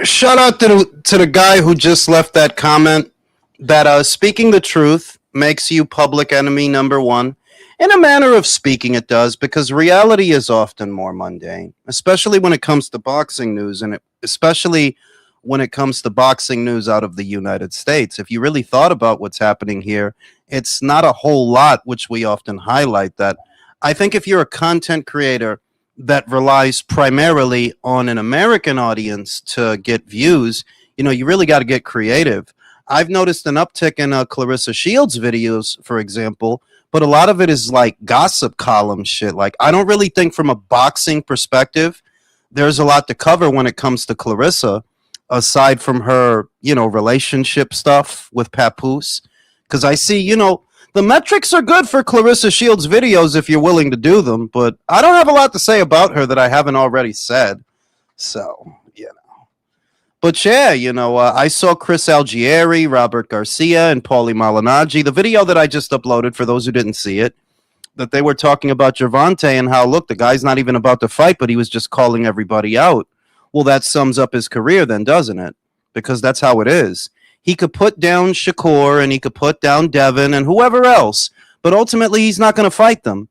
Shout out to the guy who just left that comment that speaking the truth makes you public enemy number one. In a manner of speaking, it does, because reality is often more mundane, especially when it comes to boxing news, and especially when it comes to boxing news out of the United States. If you really thought about what's happening here, it's not a whole lot, which we often highlight that. I think if you're a content creator that relies primarily on an American audience to get views, you really got to get creative. I've noticed an uptick in Clarissa Shields videos, for example, but a lot of it is like gossip column shit. Like, I don't really think from a boxing perspective, there's a lot to cover when it comes to Clarissa, aside from her, relationship stuff with Papoose. Because I see, the metrics are good for Clarissa Shields videos if you're willing to do them, but I don't have a lot to say about her that I haven't already said. So, But yeah, I saw Chris Algieri, Robert Garcia, and Paulie Malignaggi. The video that I just uploaded, for those who didn't see it, that they were talking about Gervonta and how, look, the guy's not even about to fight, but he was just calling everybody out. Well, that sums up his career then, doesn't it? Because that's how it is. He could put down Shakur and he could put down Devin and whoever else, but ultimately he's not going to fight them.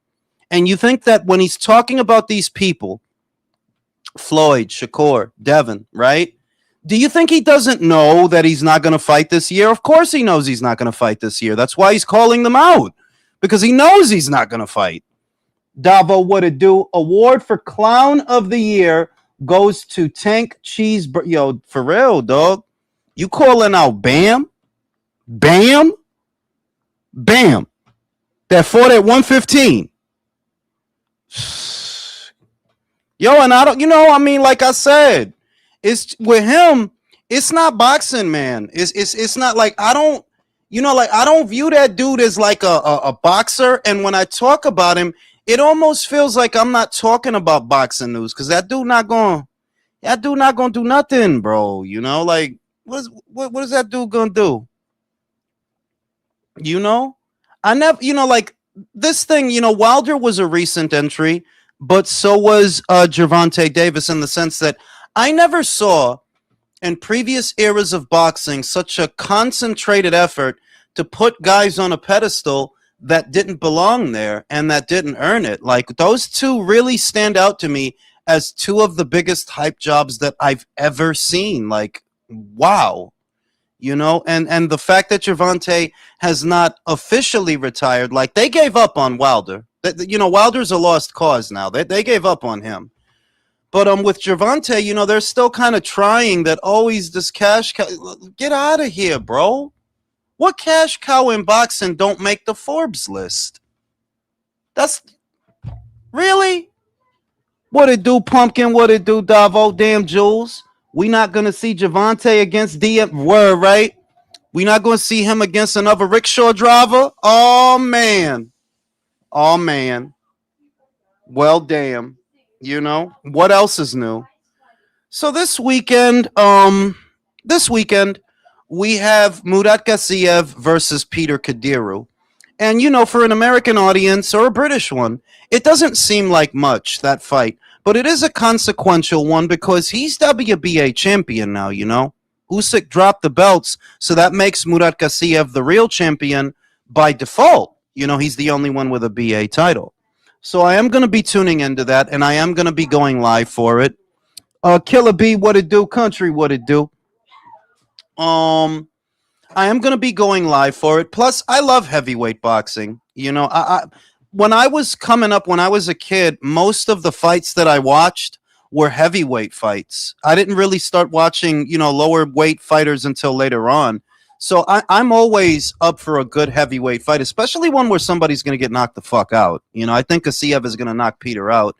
And you think that when he's talking about these people, Floyd, Shakur, Devin, right? Do you think he doesn't know that he's not going to fight this year? Of course he knows he's not going to fight this year. That's why he's calling them out, because he knows he's not going to fight. Davo, what it do? Award for Clown of the Year goes to Tank Cheese. Yo, for real, dog. You calling out Bam? Bam? Bam. That fought at 115. Yo, and I don't, like I said, it's with him, it's not boxing, man. It's not like I don't, I don't view that dude as like a boxer. And when I talk about him, it almost feels like I'm not talking about boxing news, because that dude not gonna do nothing, bro. Like what is that dude gonna do? I never, like this thing, Wilder was a recent entry, but so was Gervonta Davis, in the sense that I never saw in previous eras of boxing such a concentrated effort to put guys on a pedestal that didn't belong there and that didn't earn it. Like, those two really stand out to me as two of the biggest hype jobs that I've ever seen. Like, wow. And the fact that Gervonta has not officially retired, like, they gave up on Wilder. Wilder's a lost cause now. They gave up on him. But with Gervonta, they're still kind of trying that. Always this cash cow. Get out of here, bro. What cash cow in boxing don't make the Forbes list? That's really what it do, Pumpkin. What it do, Davo? Damn, Jules. We not gonna see Gervonta against DM. Word, right? We not gonna see him against another rickshaw driver. Oh man. Well, damn. What else is new? So this weekend, we have Murat Gassiev versus Peter Kadiru. And, for an American audience or a British one, it doesn't seem like much, that fight. But it is a consequential one because he's WBA champion now, Usyk dropped the belts, so that makes Murat Gassiev the real champion by default. He's the only one with a BA title. So I am going to be tuning into that, and I am going to be going live for it. Killer B, what it do? Country, what it do? I am going to be going live for it. Plus, I love heavyweight boxing. When I was coming up, when I was a kid, most of the fights that I watched were heavyweight fights. I didn't really start watching, lower weight fighters until later on. So I'm always up for a good heavyweight fight, especially one where somebody's going to get knocked the fuck out. I think Gassiev is going to knock Peter out.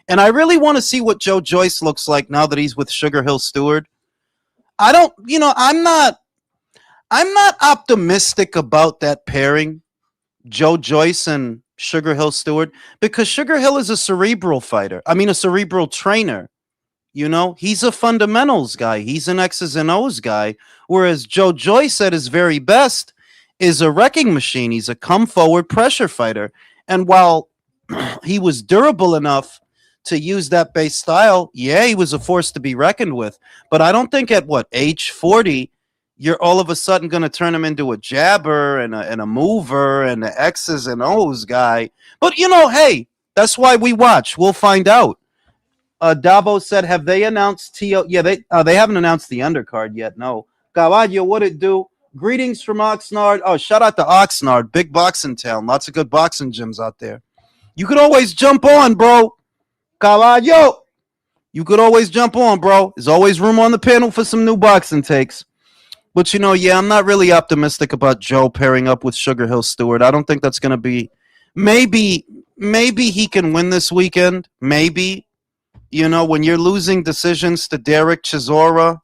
And I really want to see what Joe Joyce looks like now that he's with Sugar Hill Stewart. I'm not optimistic about that pairing, Joe Joyce and Sugar Hill Stewart, because Sugar Hill is a cerebral trainer. He's a fundamentals guy. He's an X's and O's guy. Whereas Joe Joyce at his very best is a wrecking machine. He's a come forward pressure fighter. And while he was durable enough to use that base style, yeah, he was a force to be reckoned with. But I don't think at what age 40 you're all of a sudden going to turn him into a jabber and a mover and the X's and O's guy. But hey, that's why we watch. We'll find out. Davo said, "Have they announced TO?" Yeah, they haven't announced the undercard yet. No, Caballo, what it do? Greetings from Oxnard. Oh, shout out to Oxnard, big boxing town. Lots of good boxing gyms out there. You could always jump on, bro. Caballo, you could always jump on, bro. There's always room on the panel for some new boxing takes. But yeah, I'm not really optimistic about Joe pairing up with Sugar Hill Stewart. I don't think that's gonna be. Maybe he can win this weekend. Maybe. When you're losing decisions to Derek Chisora,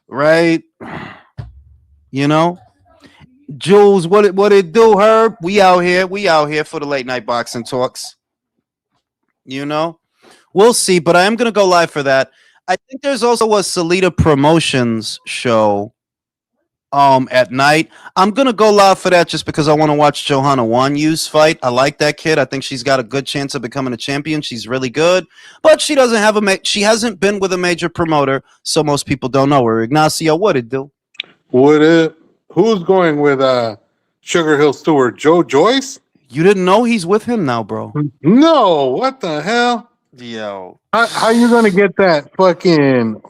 right? Jules, what it do, Herb? We out here for the late night boxing talks. We'll see, but I am gonna go live for that. I think there's also a Salida Promotions show at night. I'm gonna go live for that just because I want to watch Johanna Wanyu's fight. I like that kid. I think she's got a good chance of becoming a champion. She's really good, but she doesn't have she hasn't been with a major promoter, so most people don't know her. Ignacio, what it do? Who's going with Sugar Hill Stewart? Joe Joyce? You didn't know he's with him now, bro? No, what the hell? Yo, how you gonna get that fucking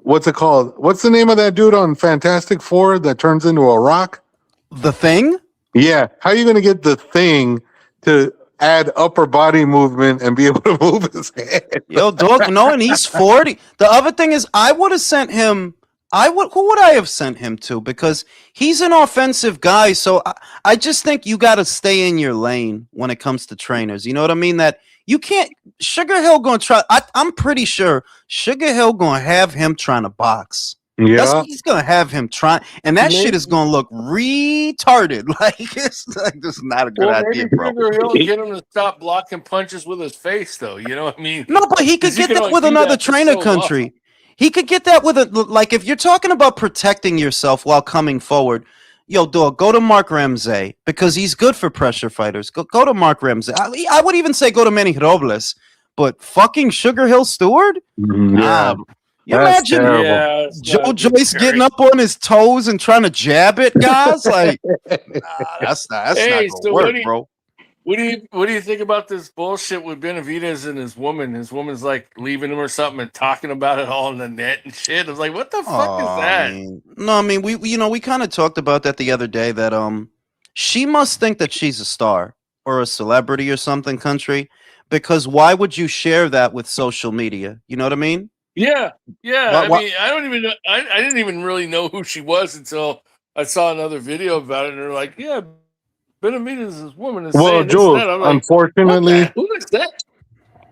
what's it called? What's the name of that dude on Fantastic Four that turns into a rock? The Thing? Yeah. How are you going to get the Thing to add upper body movement and be able to move his head? Yo, dog, no, and he's 40. The other thing is, I would have sent him. Who would I have sent him to? Because he's an offensive guy. So I just think you got to stay in your lane when it comes to trainers. You know what I mean? That you can't. Sugar Hill going to try. I'm pretty sure Sugar Hill going to have him trying to box. Yeah, he's going to have him trying, and that shit is going to look retarded. Like it's like this is not a good idea, bro. Sugar Hill get him to stop blocking punches with his face, though. You know what I mean? No, but he could get that with another trainer country. He could get that with like if you're talking about protecting yourself while coming forward. Yo, dog, go to Mark Ramsey because he's good for pressure fighters. Go to Mark Ramsey. I would even say go to Manny Robles, but fucking Sugar Hill Stewart? Yeah. You imagine Joe Joyce getting up on his toes and trying to jab it, guys? Like, that's not gonna work, bro. What do you think about this bullshit with Benavidez and his woman? His woman's like leaving him or something and talking about it all in the net and shit. I was like, what the fuck is that? I mean, we kind of talked about that the other day. That she must think that she's a star or a celebrity or something, country. Because why would you share that with social media? You know what I mean? Yeah. I mean, I don't even know. I didn't even really know who she was until I saw another video about it, and they're like, yeah. Benavidez' woman is saying Jules, this and that. Like, unfortunately, who is that?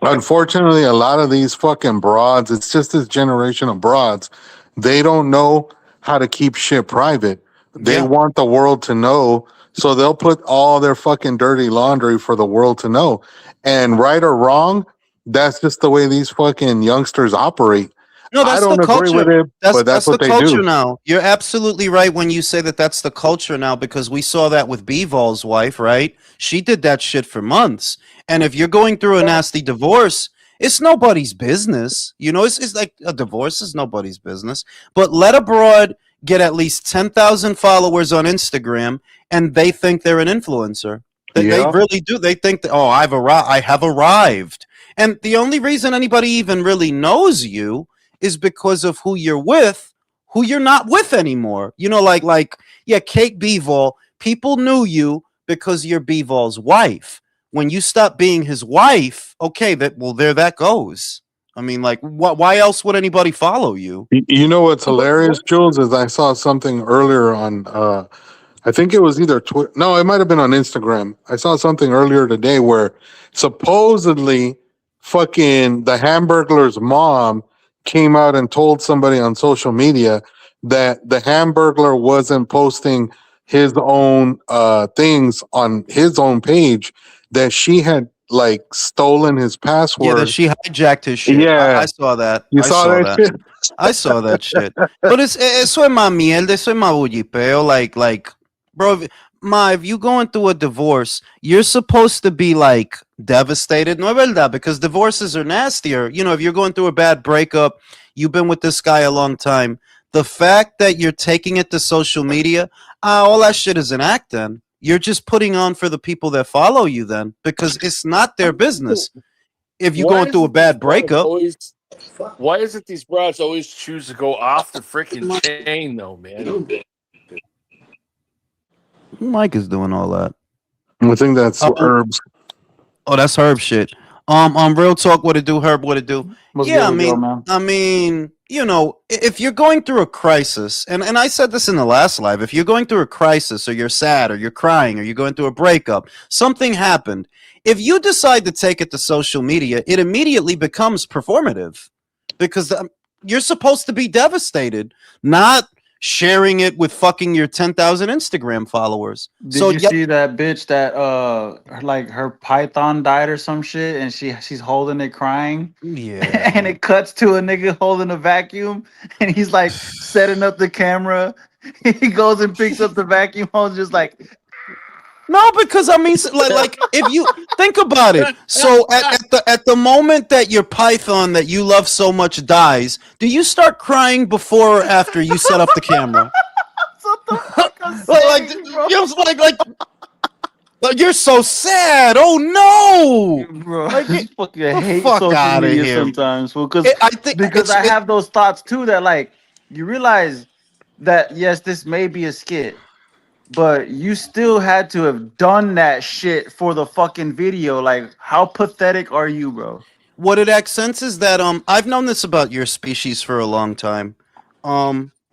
Unfortunately, a lot of these fucking broads, it's just this generation of broads, they don't know how to keep shit private. They want the world to know, so they'll put all their fucking dirty laundry for the world to know. And right or wrong, that's just the way these fucking youngsters operate. No, that's I don't the agree culture. with it, but that's what the they culture do. now. You're absolutely right when you say that that's the culture now, because we saw that with Bevol's wife, right? She did that shit for months. And if you're going through a nasty divorce, it's nobody's business. You know, it's like a divorce is nobody's business. But let a broad get at least 10,000 followers on Instagram and they think they're an influencer. They really do. They think that, oh, I have arrived. And the only reason anybody even really knows you is because of who you're with, who you're not with anymore. You know, like Kate Bevol, people knew you because you're Bevol's wife. When you stop being his wife, okay, there that goes. I mean, like, why else would anybody follow you? You know what's hilarious, Jules, is I saw something earlier on, I think it was either Twitter. No, it might have been on Instagram. I saw something earlier today where supposedly fucking the Hamburglar's mom came out and told somebody on social media that the Hamburglar wasn't posting his own things on his own page, that she had like stolen his password. Yeah, that she hijacked his shit. Yeah. I saw that. You saw that shit? I saw that shit. But eso es más mierda, eso es más bullipeo. Like, bro, if you going through a divorce, you're supposed to be like devastated. No es verdad, because divorces are nastier. You know, if you're going through a bad breakup, you've been with this guy a long time. The fact that you're taking it to social media, all that shit is an act then. You're just putting on for the people that follow you then, because it's not their business. If you're going through a bad breakup. Why is it these broads always choose to go off the freaking chain, though, man? Mike is doing all that. I think that's herbs. Oh, that's Herb shit. Real talk, what it do, Herb, what it do? What's Yeah, good, man? I mean, you know, if you're going through a crisis, and I said this in the last live, if you're going through a crisis, or you're sad, or you're crying, or you're going through a breakup, something happened. If you decide to take it to social media, it immediately becomes performative, because you're supposed to be devastated, not sharing it with fucking your 10,000 Instagram followers. Did you see that bitch that like her python died or some shit, and she's holding it crying? Yeah. And it cuts to a nigga holding a vacuum, and he's like setting up the camera. He goes and picks up the vacuum hose, just like. No, because I mean, like if you think about it, so at the moment that your python that you love so much dies, do you start crying before or after you set up the camera? What the fuck I'm like, saying, you know, like you're so sad. Oh no, bro! Like, I fucking hate fuck social outta media here. sometimes, because I think I have those thoughts too. That like you realize that yes, this may be a skit, but you still had to have done that shit for the fucking video. Like, how pathetic are you, bro? What it accents is that I've known this about your species for a long time.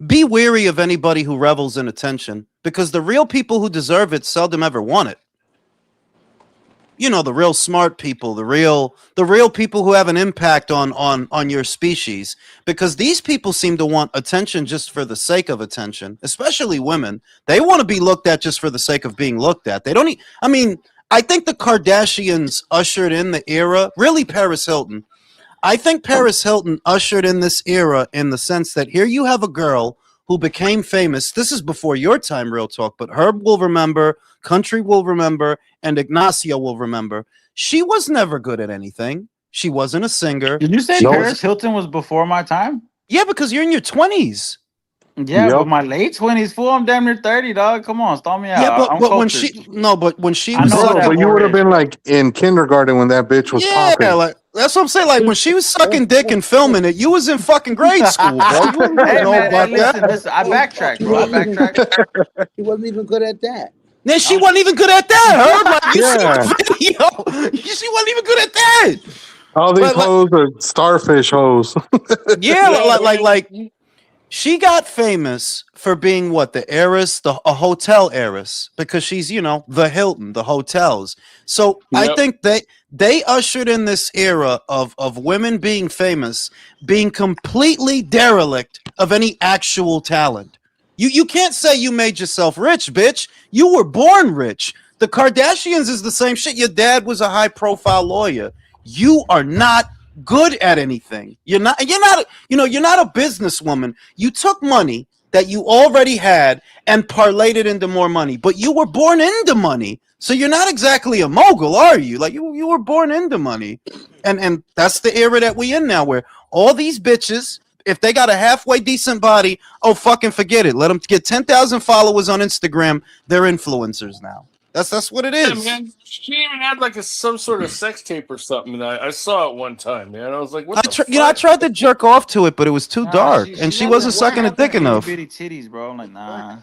Be wary of anybody who revels in attention, because the real people who deserve it seldom ever want it. You know, the real smart people, the real people who have an impact on your species, because these people seem to want attention just for the sake of attention, especially women. They want to be looked at just for the sake of being looked at. They don't I mean, I think the Kardashians ushered in the era, really Paris Hilton. I think Paris Hilton ushered in this era in the sense that here you have a girl who became famous. This is before your time, Real Talk, but Herb will remember, Country will remember, and Ignacio will remember. She was never good at anything. She wasn't a singer. Did you say Paris Hilton was before my time? Yeah, because you're in your 20s. Yeah, but my late 20s, fool. I'm damn near 30, dog. Come on, stall me out. Yeah, but when she was but you would have been like in kindergarten when that bitch was popping. Yeah, like that's what I'm saying. Like when she was sucking dick and filming it, you was in fucking grade school, bro. You wouldn't know about that. Listen, I backtracked, bro. I backtracked. He wasn't even good at that. Then she wasn't even good at that, Herb. Like, you see the video. She wasn't even good at that. All these hoes are starfish hoes. Yeah, like she got famous for being what, the heiress, a hotel heiress, because she's, you know, the Hilton, the hotels. So I think they ushered in this era of women being famous, being completely derelict of any actual talent. You can't say you made yourself rich, bitch. You were born rich. The Kardashians is the same shit. Your dad was a high profile lawyer. You are not good at anything. You're not a businesswoman. You took money that you already had and parlayed it into more money, but you were born into money. So you're not exactly a mogul, are you? Like you were born into money. And that's the era that we in now, where all these bitches, if they got a halfway decent body, oh, fucking forget it. Let them get 10,000 followers on Instagram. They're influencers now. That's what it is. Yeah, man. She even had like some sort of sex tape or something. I saw it one time, man. I was like, what the fuck? I tried to jerk off to it, but it was too dark, and she wasn't sucking it thick enough. Bitty titties, bro. I'm like, nah.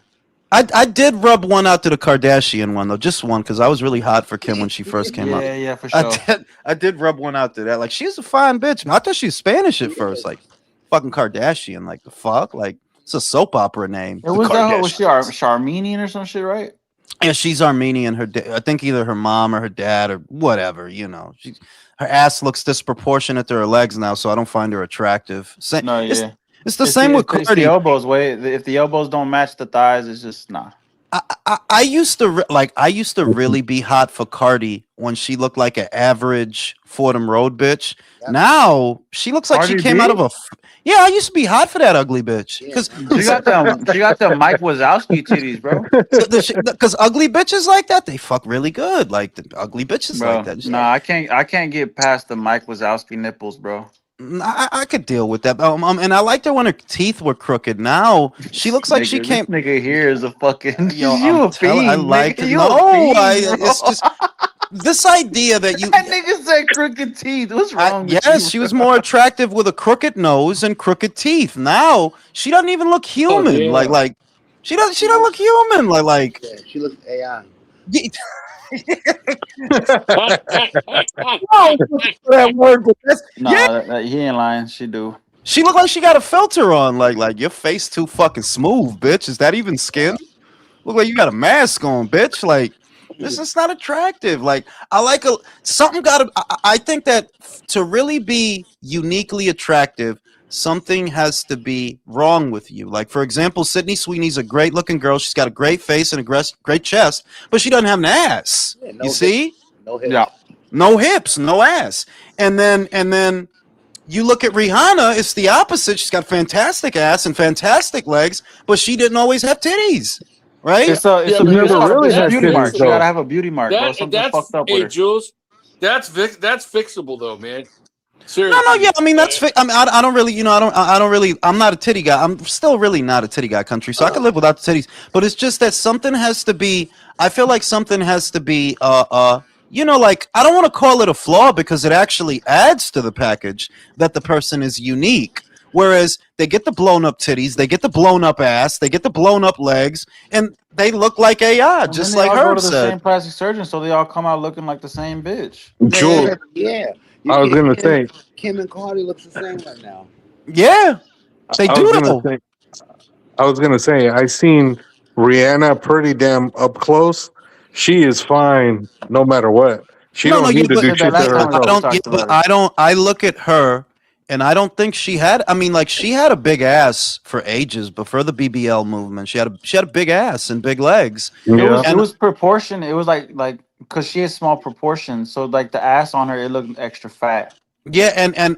I did rub one out to the Kardashian one, though. Just one, because I was really hot for Kim when she first came out. Yeah, for sure. I did rub one out to that. Like, she's a fine bitch. I thought she was Spanish at first. Like, fucking Kardashian. Like, the fuck? Like, it's a soap opera name. It was she Armenian or some shit, right? Yeah, she's Armenian. I think either her mom or her dad or whatever, you know. Her ass looks disproportionate to her legs now, so I don't find her attractive. It's the same with Cardi. It's the elbows. If the elbows don't match the thighs, it's just nah. I used to I used to really be hot for Cardi when she looked like an average Fordham Road bitch. Yep. Now she looks like she Cardi came B? out of a. Yeah, I used to be hot for that ugly bitch Yeah, because man. She got them Mike Wazowski titties, bro. because ugly bitches like that they fuck really good. Like the ugly bitches like Bro, that. nah, I can't get past the Mike Wazowski nipples, bro. I could deal with that. And I liked her when her teeth were crooked. Now she looks like she Nigga, this came. nigga here is a fucking Yo, you a I fiend, liked nigga. it. You No, a fiend, bro. it's just this idea that you. That nigga said crooked teeth. What's wrong with you? Yes, she was more attractive with a crooked nose and crooked teeth. Now she doesn't even look human. damn. Like she don't look human. Like Yeah, she looks AI. that word, but yeah. Nah, he ain't lying. She do. She looked like she got a filter on. Like your face too fucking smooth, bitch. Is that even skin? Look like you got a mask on, bitch. Like this is not attractive. Like I like a something got to. I think that to really be uniquely attractive, something has to be wrong with you. Like for example, Sydney Sweeney's a great looking girl. She's got a great face and a great chest, but she doesn't have an ass. Yeah, You see? No hips. Yeah. No hips, no ass. And then you look at Rihanna, it's the opposite. She's got fantastic ass and fantastic legs, but she didn't always have titties. Right? It's a Yeah, it's but a, never it's really a had beauty titties, mark. She though. gotta have a beauty mark, bro. That Something that's fucked up hey with her. Jules, that's fixable though, man. No, Seriously. yeah. I mean, that's. I mean, I don't really, I don't really. I'm not a titty guy. I'm still really not a titty guy country, so I can live without the titties. But it's just that something has to be. I feel like something has to be. Like I don't want to call it a flaw because it actually adds to the package that the person is unique. Whereas they get the blown up titties, they get the blown up ass, they get the blown up legs, and they look like AI, And just then they like all go Herb to the said. same plastic surgeon, so they all come out looking like the same bitch. Jules, Yeah. You I was can't- gonna say, Kim and Cardi looks the same right now. Yeah, they I was do gonna though. say, I was gonna say, I seen Rihanna pretty damn up close. She is fine no matter what. She No, don't yeah, need to You but do said that shit to last time I we herself. don't. Yeah, talked but about her. I don't. I look at her, and I don't think she had. I mean, like she had a big ass for ages before the BBL movement. She had a big ass and big legs. Yeah, It And was proportion. It was like because she has small proportions, so like the ass on her, it looked extra fat. yeah, and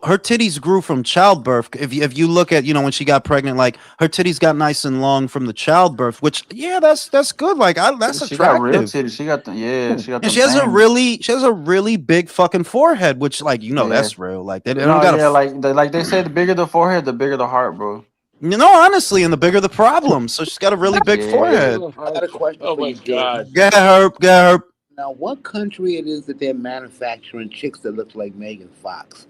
her titties grew from childbirth. If you look at when she got pregnant, like her titties got nice and long from the childbirth. Which that's good. Like that's She got real attractive. titties. She got she got And them things. she has a really big fucking forehead, which Yeah. that's real. Like they don't No, got yeah, like they say, the bigger the forehead, the bigger the heart, bro. honestly, and the bigger the problem. So she's got a really big Yeah. forehead. I got a question Oh for my you, Jules. god. Get her. Now, what country it is that they're manufacturing chicks that look like Megan Fox?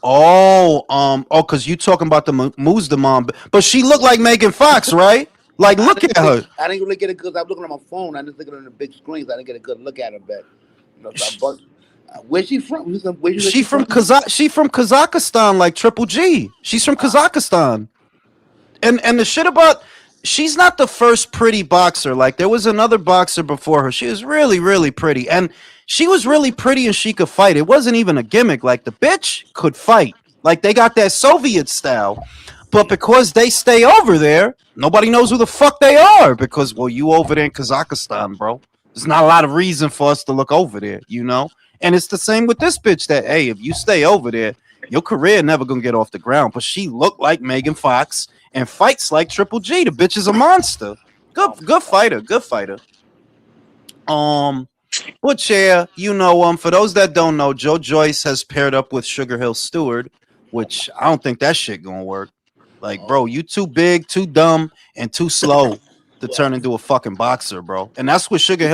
Because you talking about the Moose mom, but she looked like Megan Fox, right? Like, look at her. I didn't really get a good. I'm looking at my phone. I didn't look at it on the big screens. I didn't get a good look at her, but where's she from? She from Kazakhstan, like Triple G. She's from Kazakhstan. And the shit about she's not the first pretty boxer. Like there was another boxer before her. She was really, really pretty. And she was really pretty and she could fight. It wasn't even a gimmick. Like the bitch could fight. Like they got that Soviet style. But because they stay over there, nobody knows who the fuck they are. Because you over there in Kazakhstan, bro. There's not a lot of reason for us to look over there, And it's the same with this bitch that, hey, if you stay over there, your career never gonna get off the ground. But she looked like Megan Fox and fights like Triple G. The bitch is a monster. Good fighter. Good fighter. But yeah, for those that don't know, Joe Joyce has paired up with Sugar Hill Stewart, which I don't think that shit gonna work. Like, bro, you too big, too dumb, and too slow to turn into a fucking boxer, bro. And that's what Sugar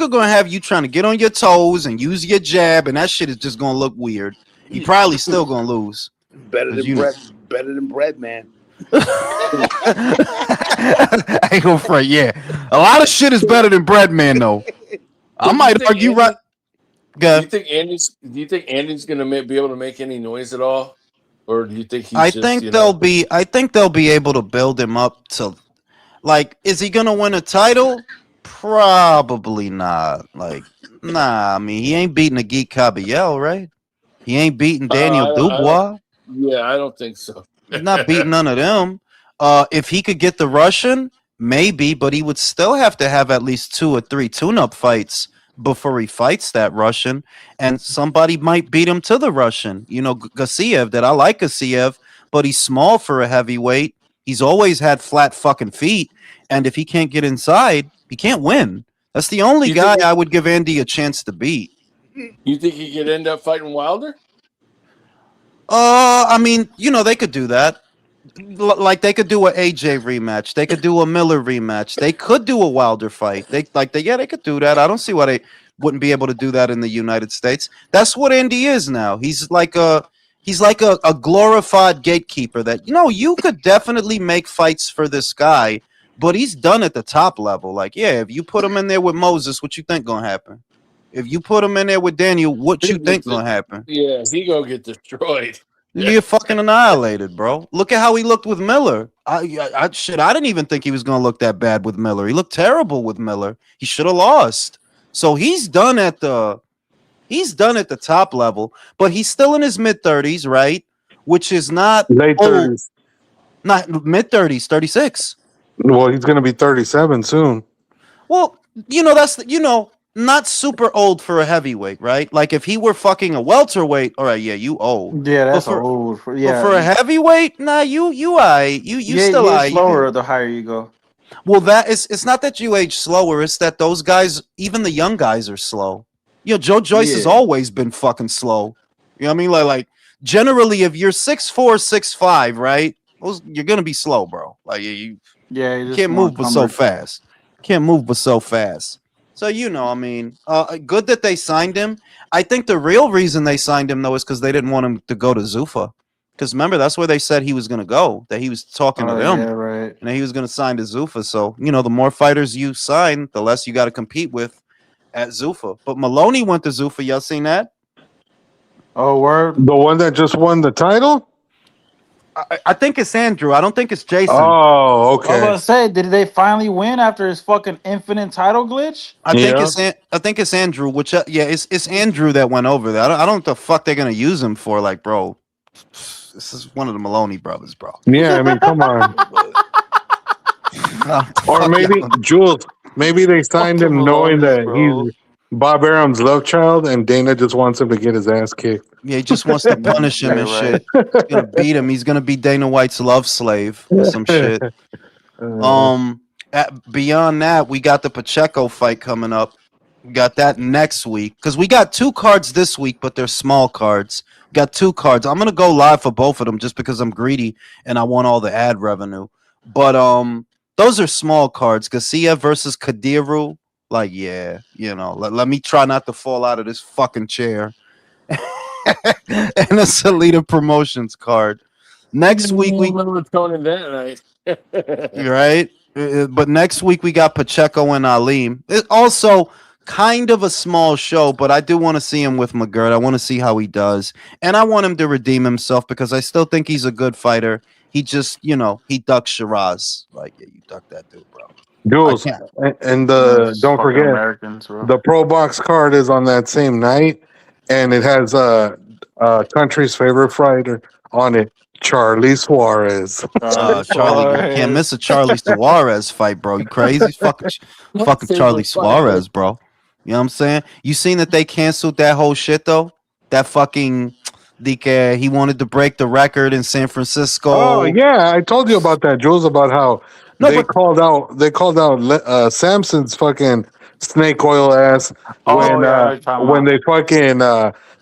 gonna have you trying to get on your toes and use your jab, and that shit is just gonna look weird. You probably still gonna lose. Better than bread, man. I ain't gonna front. Yeah, a lot of shit is better than bread, man. Though I might argue right. Do you think Andy's gonna be able to make any noise at all, or do you think he's? I think they'll be able to build him up to, like, is he gonna win a title? Probably not. Like, nah. I mean, he ain't beating a Geek Caballel, right? He ain't beating Daniel Dubois. Yeah, I don't think so. He's not beating none of them. If he could get the Russian, Maybe, but he would still have to have at least 2 or 3 tune-up fights before he fights that Russian, and somebody might beat him to the Russian. You know, Gassiev, that I like Gassiev, but he's small for a heavyweight. He's always had flat fucking feet, and if he can't get inside, he can't win. That's the only You guy think- I would give Andy a chance to beat. You think he could end up fighting Wilder? I mean, you know, they could do that. Like they could do a AJ rematch. They could do a Miller rematch. They could do a Wilder fight. They could do that. I don't see why they wouldn't be able to do that in the United States. That's what Andy is now. He's like a glorified gatekeeper that, you know, you could definitely make fights for this guy, but he's done at the top level. Like, yeah, if you put him in there with Moses, what you think gonna happen? If you put him in there with Daniel, what you think gonna happen? Yeah, he gonna get destroyed. You're fucking annihilated, bro. Look at how he looked with Miller. I didn't even think he was gonna look that bad with Miller. He looked terrible with Miller. He should have lost. So he's done at the top level, but he's still in his mid-30s, right? Which is not Late old, 30s. not mid-30s, 36. Well, he's going to be 37 soon. Well, you know, that's not super old for a heavyweight, right? Like if he were fucking a welterweight, all right, yeah, you old. Yeah, that's But for- old. But for a heavyweight, nah, you yeah, still you aight. age slower the higher you go. Well, it's not that you age slower, it's that those guys, even the young guys, are slow. You know, Joe Joyce has Yeah. always been fucking slow. You know what I mean? Like generally, if you're 6'4", 6'5", right, you're gonna be slow, bro. Like you Yeah, you can't move but so fast. Can't move but so fast. So you know, I mean, good that they signed him. I think the real reason they signed him though is because they didn't want him to go to Zuffa. Because remember, that's where they said he was gonna go. That he was talking to them. Yeah, right. And he was going to sign to Zuffa. So, you know, the more fighters you sign, the less you got to compete with at Zuffa. But Maloney went to Zuffa. Y'all seen that? Oh, word. The one that just won the title? I think it's Andrew. I don't think it's Jason. Oh, I was okay. gonna say, did they finally win after his fucking infinite title glitch? I think Yeah. it's Andrew. Which it's Andrew that went over there. I don't know what the fuck they're gonna use him for. Like, bro, this is one of the Maloney brothers, bro. Yeah, I mean, come on. Or Fuck maybe, y'all. Jules, maybe they signed him Fucking knowing that Malone's, bro. he's Bob Arum's love child and Dana just wants him to get his ass kicked. Yeah, he just wants to punish him Yeah, and right. shit. He's gonna beat him. He's gonna be Dana White's love slave or some shit. Beyond that, we got the Pacheco fight coming up. We got that next week because we got 2 cards this week, but they're small cards. Got 2 cards. I'm gonna go live for both of them just because I'm greedy and I want all the ad revenue. But those are small cards. Garcia versus Kadiru. Like, yeah, you know, let me try not to fall out of this fucking chair. And a Salida Promotions card. Next week we remember Tony that night. right? But next week we got Pacheco and Ali. It's also kind of a small show, but I do want to see him with McGirt. I want to see how he does, and I want him to redeem himself because I still think he's a good fighter. He just, you know, he ducked Shiraz. Like, yeah, you ducked that dude, bro. Jules, I can't. and Those don't fucking forget, Americans, bro. the Pro Box card is on that same night, and it has country's favorite fighter on it, Charlie Suarez. Charlie, you can't miss a Charlie Suarez fight, bro. You crazy? fucking Charlie Suarez, bro. You know what I'm saying? You seen that they canceled that whole shit though? That fucking he wanted to break the record in San Francisco. Oh yeah, I told you about that, Jules, about how No, they but- called out Samson's fucking snake oil ass when they fucking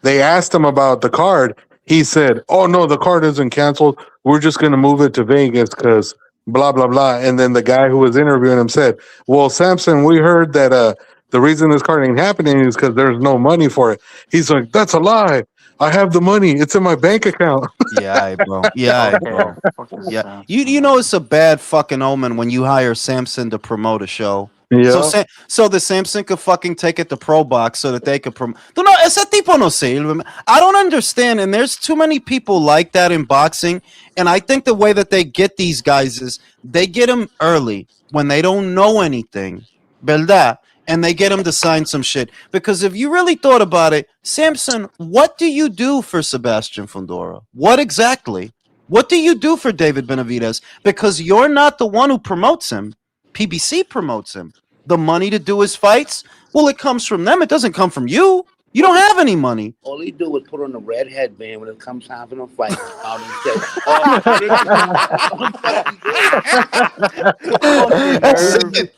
they asked him about the card. He said, "Oh no, the card isn't canceled. We're just gonna move it to Vegas because blah blah blah." And then the guy who was interviewing him said, "Well, Samson, we heard that the reason this card ain't happening is because there's no money for it." He's like, "That's a lie. I have the money. It's in my bank account." Yeah, aight, bro. Yeah, aight, bro. Fucking Yeah, Samson, you know it's a bad fucking omen when you hire Samson to promote a show. Yeah. So the Samson could fucking take it to Pro Box so that they could promote. No, ese tipo no sirve. I don't understand, and there's too many people like that in boxing. And I think the way that they get these guys is they get them early when they don't know anything, verdad? And they get them to sign some shit. Because if you really thought about it, Samson, what do you do for Sebastian Fundora? What exactly? What do you do for David Benavidez? Because you're not the one who promotes him. PBC promotes him. The money to do his fights, well, it comes from them. It doesn't come from you. You don't have any money. All he do is put on a red headband when it comes time for them fight. Out and say, That's it.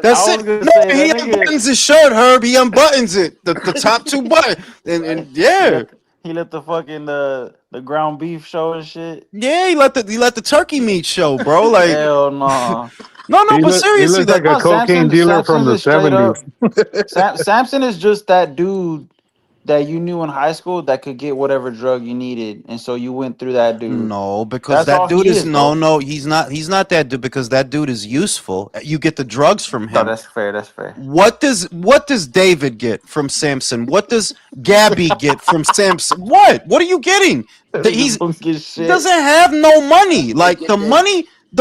That's I it. was gonna No, say, he that nigga- unbuttons his shirt, Herb. He unbuttons it. The top two buttons. And yeah. He let the fucking the ground beef show and shit. Yeah, he let the turkey meat show, bro. Like Hell no. no, He but seriously, looks like a No, cocaine dealer from the is straight up- 70s. Samson is just that dude that you knew in high school that could get whatever drug you needed, and so you went through that dude. no, because That's all that dude he is is, no, bro. he's not that dude because that dude is useful. You get the drugs from No, him. that's fair. That's fair. What does David get from Samson? What does Gabby get from Samson? What are you getting? He's Don't get shit. doesn't have no money. Like the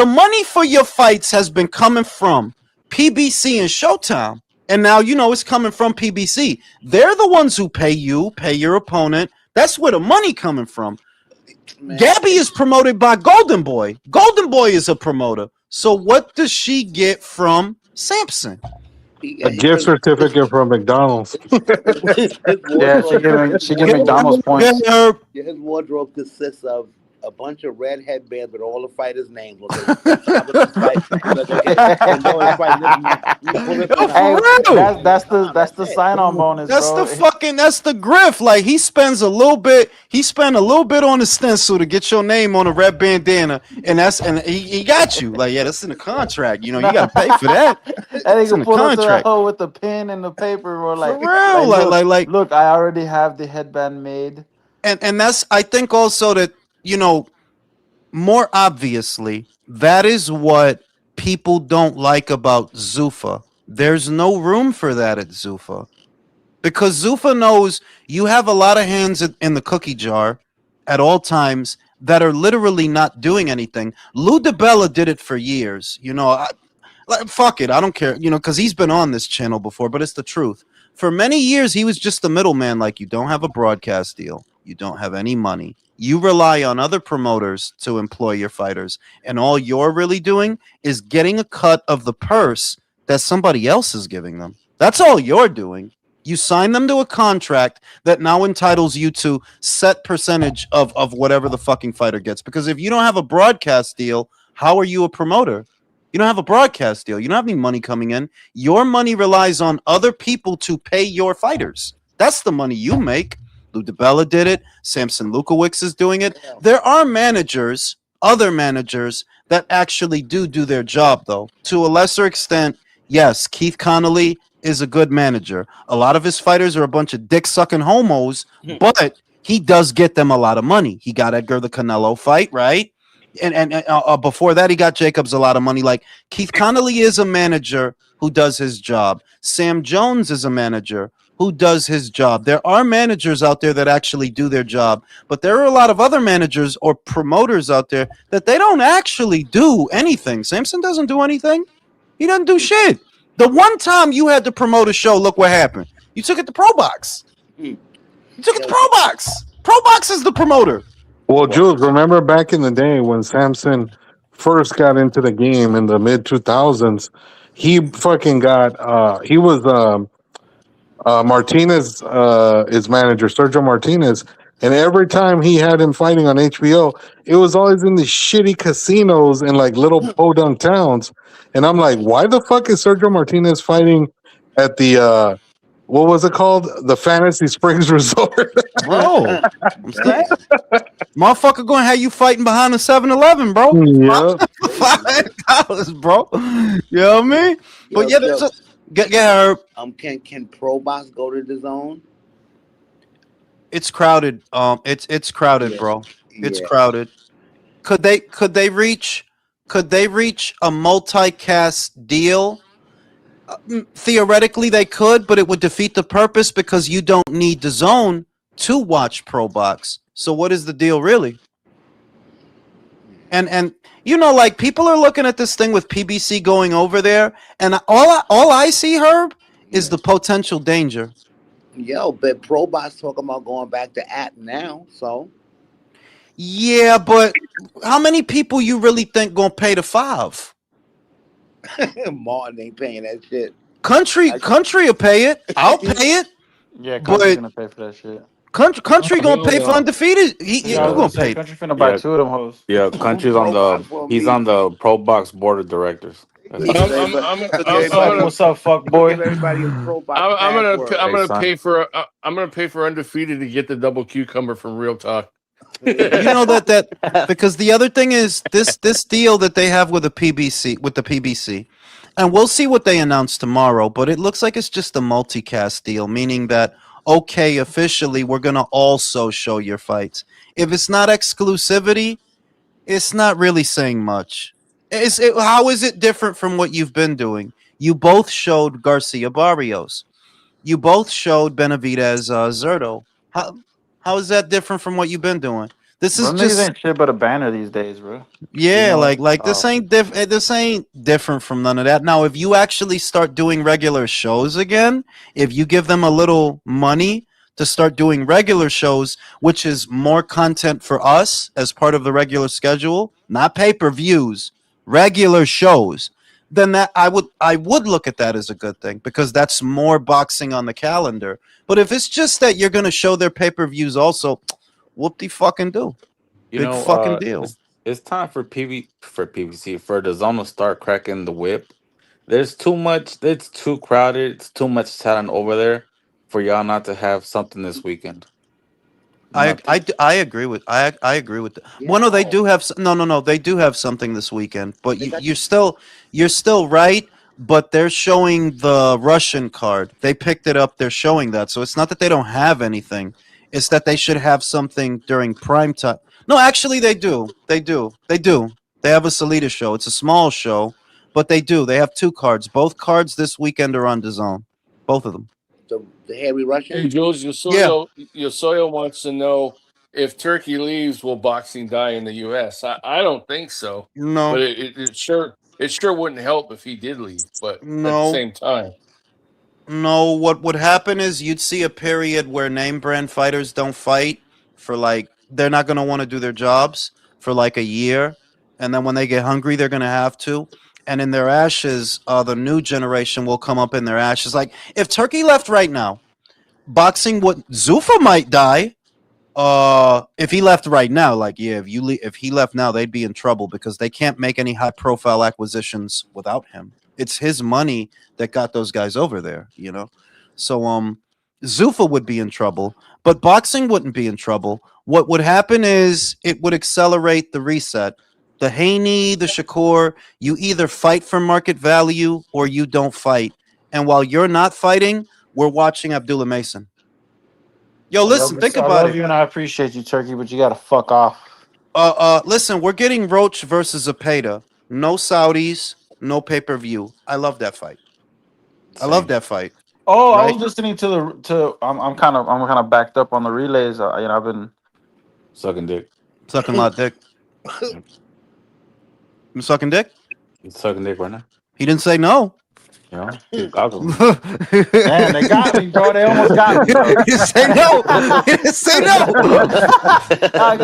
money for your fights has been coming from PBC and Showtime. And now it's coming from PBC. They're the ones who pay your opponent. That's where the money coming from. Man. Gabby is promoted by Golden Boy. Golden Boy is a promoter. So what does she get from Samson? A gift certificate from McDonald's. Yeah, she give McDonald's points. His wardrobe consists of a bunch of red headbands with all the fighters' names. Hey, that's the sign-on bonus. That's bro. that's the grift. Like he spent a little bit on the stencil to get your name on a red bandana, and he got you. Like, yeah, that's in the contract. You gotta pay for that. That It's in nigga the pull up to that contract. hoe with the pen and the paper, or like, For real, like look, I already have the headband made. and that's I think also that more obviously that is what people don't like about Zuffa. There's no room for that at Zuffa because Zuffa knows you have a lot of hands in the cookie jar at all times that are literally not doing anything. Lou DiBella did it for years. Fuck it, I don't care. Because he's been on this channel before, but it's the truth. For many years, he was just the middleman. Like, you don't have a broadcast deal. You don't have any money. You rely on other promoters to employ your fighters. And all you're really doing is getting a cut of the purse that somebody else is giving them. That's all you're doing. You sign them to a contract that now entitles you to set percentage of whatever the fucking fighter gets. Because if you don't have a broadcast deal, how are you a promoter? You don't have a broadcast deal. You don't have any money coming in. Your money relies on other people to pay your fighters. That's the money you make. Lou DiBella did it. Samson Lukowicz is doing it. There are other managers that actually do their job, though. To a lesser extent, yes, Keith Connolly is a good manager. A lot of his fighters are a bunch of dick-sucking homos, but he does get them a lot of money. He got Edgar the Canelo fight, right? And before that, he got Jacobs a lot of money. Like, Keith Connolly is a manager who does his job. Sam Jones is a manager who does his job. There are managers out there that actually do their job, but there are a lot of other managers or promoters out there that they don't actually do anything. Samson doesn't do anything. He doesn't do shit. The one time you had to promote a show, look what happened. You took it to Pro Box. You took it to Pro Box. Pro Box is the promoter. Well, Jules, remember back in the day when Samson first got into the game in the mid 2000s, he fucking got he was Martinez, his manager, Sergio Martinez, and every time he had him fighting on HBO, it was always in the shitty casinos in like little podunk towns. And I'm like, why the fuck is Sergio Martinez fighting at the what was it called? The Fantasy Springs Resort. Bro, I'm saying, motherfucker gonna have you fighting behind a 7-Eleven, bro. Yeah. $5, bro. You know what I mean? But yeah, there's a get her. Can Pro Box go to the zone? It's crowded. It's crowded, bro. It's crowded. Could they reach a multicast deal? Theoretically, they could, but it would defeat the purpose because you don't need the zone to watch Pro Box. So what is the deal really? And like people are looking at this thing with PBC going over there, and all I see, Herb, is the potential danger. Yo, but Pro Box talking about going back to app now, so. Yeah, but how many people you really think gonna pay the $5? Martin ain't paying that shit. Country will pay it. I'll pay it. Yeah, country's But gonna pay for that shit. country gonna pay for Yeah. undefeated. Yeah, I was Who Yeah, gonna gonna say pay? country finna buy yeah, two of them hoes. yeah. Country's on Pro box the. for He's me. on the Pro Box board of directors. That's He his give I'm son. I'm everybody, I'm he give I'm, What's I'm up? everybody, gonna What's up, fuck he give boy? everybody a pro box I'm password. Hey, gonna son. pay for I'm gonna pay for undefeated to get the double cucumber from Real Talk. You know that because the other thing is this deal that they have with the PBC, and we'll see what they announce tomorrow. But it looks like it's just a multicast deal, meaning that okay, officially we're gonna also show your fights. If it's not exclusivity, it's not really saying much. How is it different from what you've been doing? You both showed Garcia Barrios. You both showed Benavidez Zerto. How is that different from what you've been doing? This Bro, is niggas just ain't shit but a banner these days, bro. You yeah, know? like this ain't different from none of that. Now, if you actually start doing regular shows again, if you give them a little money to start doing regular shows, which is more content for us as part of the regular schedule, not pay-per-views, regular shows, then that I would look at that as a good thing because that's more boxing on the calendar. But if it's just that you're going to show their pay-per-views also, whoop de fucking do. You Big know, fucking deal. it's time for PVC for the zone to start cracking the whip. There's too much. It's too crowded. It's too much talent over there for y'all not to have something this weekend. Nothing. I agree with I agree with that. Yeah, Well, no, they do have no they do have something this weekend, but they got you're still right. But they're showing the Russian card. They picked it up. They're showing that, so it's not that they don't have anything. It's that they should have something during prime time. No, actually, they do. They have a Salida show. It's a small show, but they do. They have two cards. Both cards this weekend are on DAZN. Both of them. the Harry Hey Russian. Jules, Yeah. Yosoyo wants to know if Turkey leaves, will boxing die in the U.S.? I don't think so, No. but it sure wouldn't help if he did leave. But at the No. same time, No, what would happen is you'd see a period where name brand fighters don't fight for like they're not going to want to do their jobs for like a year, and then when they get hungry, they're going to have to. And in their ashes, the new generation will come up in their ashes. Like if Turkey left right now, boxing would Zufa might die. If he left right now, like yeah, if he left now, they'd be in trouble because they can't make any high profile acquisitions without him. It's his money that got those guys over there, you know. So Zufa would be in trouble, but boxing wouldn't be in trouble. What would happen is it would accelerate the reset. The Haney, the Shakur, you either fight for market value or you don't fight. And while you're not fighting, we're watching Abdullah Mason. Yo, listen, think I about love it. you and I appreciate you, Turkey, but you gotta fuck off. Listen, we're getting Roach versus Zapata. No Saudis, no pay-per-view. I love that fight. I love Same. that fight. Oh, I Right? was listening to I'm kind of backed up on the relays. I've been Sucking dick. Sucking a lot of dick. Yep. You sucking dick? He's sucking dick right now. He didn't say no. You know, he's goggling. man, they got me, bro. They almost got me, bro. He didn't say no. He didn't say no. I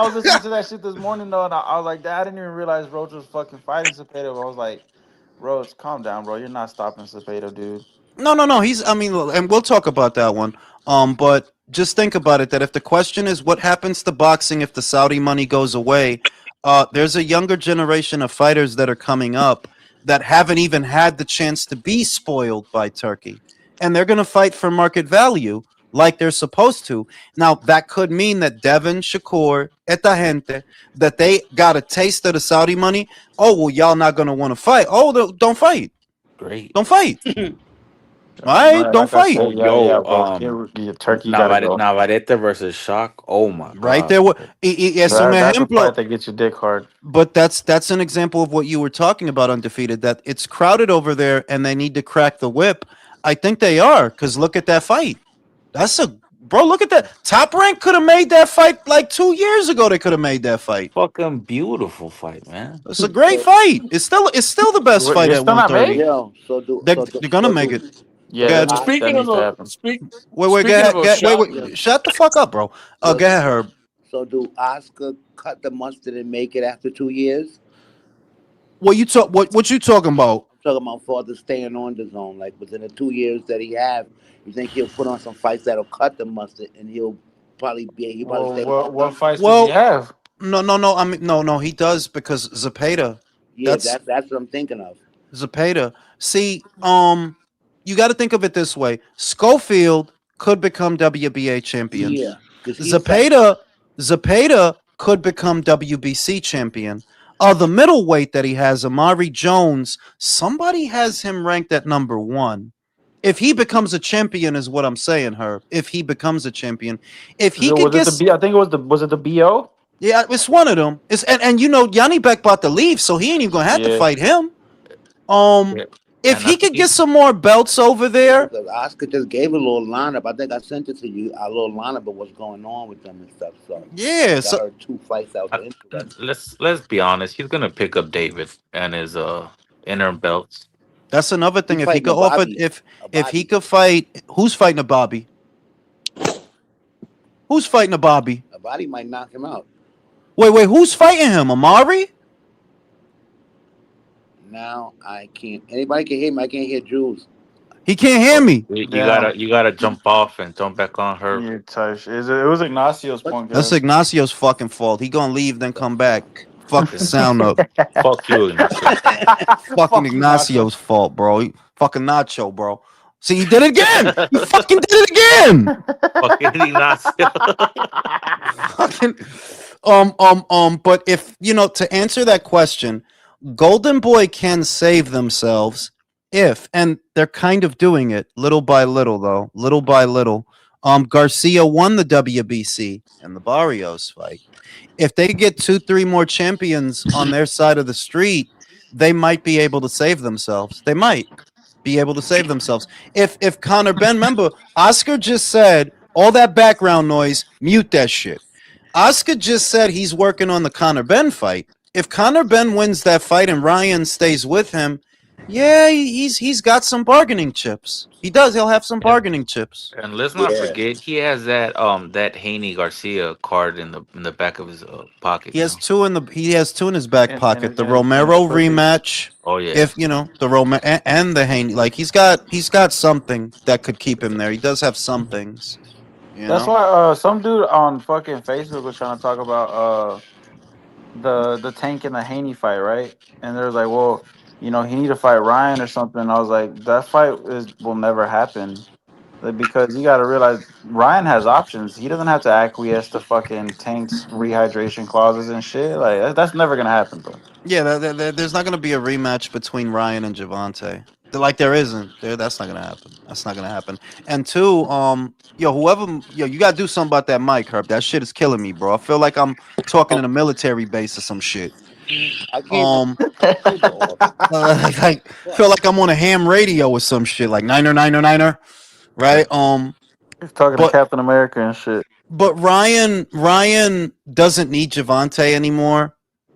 was listening to that shit this morning though, and I was like, I didn't even realize Roach was fucking fighting Cepeda. I was like, Roach, calm down, bro. You're not stopping Cepeda, dude. No. I mean, and we'll talk about that one. But just think about it. That if the question is what happens to boxing if the Saudi money goes away, there's a younger generation of fighters that are coming up that haven't even had the chance to be spoiled by Turkey, and they're going to fight for market value like they're supposed to. Now that could mean that Devin, Shakur, Eta Gente, that they got a taste of the Saudi money. Oh well, y'all not going to want to fight. Oh, don't fight. Great. Don't fight. All right, don't Like I fight. said, Yo, bro. Turkey gotta go. Navarrete versus Shock. Oh my Right god. there. Es un That's a ejemplo. fight that gets your dick hard. But that's an example of what you were talking about, Undefeated, that it's crowded over there and they need to crack the whip. I think they are, because look at that fight. Look at that. Top Rank could have made that fight like 2 years ago. They could have made that fight. Fucking beautiful fight, man. It's a great fight. It's still the best Wait, fight it's at still not 130. made? Yo, They're gonna make it. Yeah, Go ahead. that speaking needs of to a happen. speak, Wait, go speaking ahead. of a shot, Wait. Shut the fuck up, bro. Go ahead, Herb. So do Oscar cut the mustard and make it after 2 years? What you talking about? talking about father staying on the zone. Like within the 2 years that he have, you think he'll put on some fights that'll cut the mustard, and he'll probably Well, stay what long what term. fights does he Well, have? no. I mean, no. He does because Zapata. Yeah, That's that's what I'm thinking of. Zapata. See, you got to think of it this way: Schofield could become WBA champion. Yeah, because he's like, Zapata could become WBC champion. The middleweight that he has, Amari Jones, somebody has him ranked at number one. If he becomes a champion, is what I'm saying, Herb. If he becomes a champion, if he could Was it get, the B? I think it was it the BO? yeah, it's one of them. It's and you know Yanni Beck about to leave, so he ain't even gonna have to Yeah. fight him. Um, Yeah. if And I he could think get some more belts over yeah, there, because Oscar just gave a little lineup. I think I sent it to you. A little lineup of what's going on with them and stuff. So yeah. got So her 2 fights out I, there. Interesting. let's be honest. He's gonna pick up David and his interim belts. that's another thing. He's If he fighting a could offer, Bobby. A if he Bobby. could fight, who's fighting a Bobby? Who's fighting a Bobby? A Bobby might knock him out. Wait, who's fighting him? Amari? Now I can't. Anybody can hear me. I can't hear Jules. He can't hear me. You Damn. gotta jump off and jump back on her. Yeah, Tush. It was Ignacio's What? punk That's ass. Ignacio's fucking fault. He gonna leave, then come back. Fuck the sound up. Fuck you, Ignacio. Fucking Fuck Ignacio's fault, bro. He, fucking Nacho, bro. See, he did it again. He fucking did it again. Fucking Ignacio. Fucking but if you know, to answer that question, Golden Boy can save themselves if, and they're kind of doing it little by little, though, little by little. Garcia won the WBC in the Barrios fight. If they get 2-3 more champions on their side of the street, they might be able to save themselves. They might be able to save themselves. If Conor Ben, remember, Oscar just said all that background noise, mute that shit. Oscar just said he's working on the Conor Ben fight. If Conor Ben wins that fight and Ryan stays with him, yeah, he's got some bargaining chips. He does. He'll have some bargaining chips. And let's not Yeah. forget he has that Haney Garcia card in the back of his pocket. He has two in his back And- pocket. and- The and- Romero and pussy. rematch. Oh yeah. If you know the Rome and the Haney, like he's got something that could keep him there. He does have some things. You That's know? why some dude on fucking Facebook was trying to talk about the Tank and the Haney fight, right? And there's like, well, you know, he need to fight Ryan or something. I was like, that fight will never happen. Like, because you got to realize Ryan has options. He doesn't have to acquiesce to fucking Tank's rehydration clauses and shit. Like that's never gonna happen, bro. Yeah, there's not going to be a rematch between Ryan and Javante. Like there isn't. That's not going to happen. That's not going to happen. And two, you got to do something about that mic, Herb. That shit is killing me, bro. I feel like I'm talking in a military base or some shit. I can't. Like feel like I'm on a ham radio or some shit, like niner, right? He's talking to But- Captain America and shit. But Ryan doesn't need Javante anymore.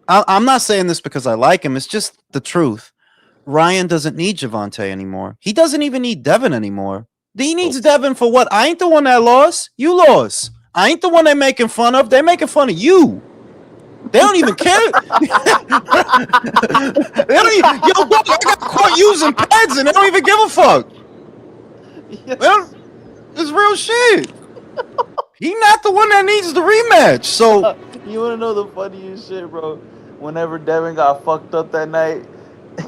I'm not saying this because I like him. It's just the truth. Ryan doesn't need Javante anymore. He doesn't even need Devin anymore. He needs Devin for what? I ain't the one that lost. You lost. I ain't the one they're making fun of. They're making fun of you. They don't even care. They don't even, I got caught using pads and they don't even give a fuck. They don't- It's real shit. He not the one that needs the rematch. So You want to know the funniest shit, bro? Whenever Devin got fucked up that night,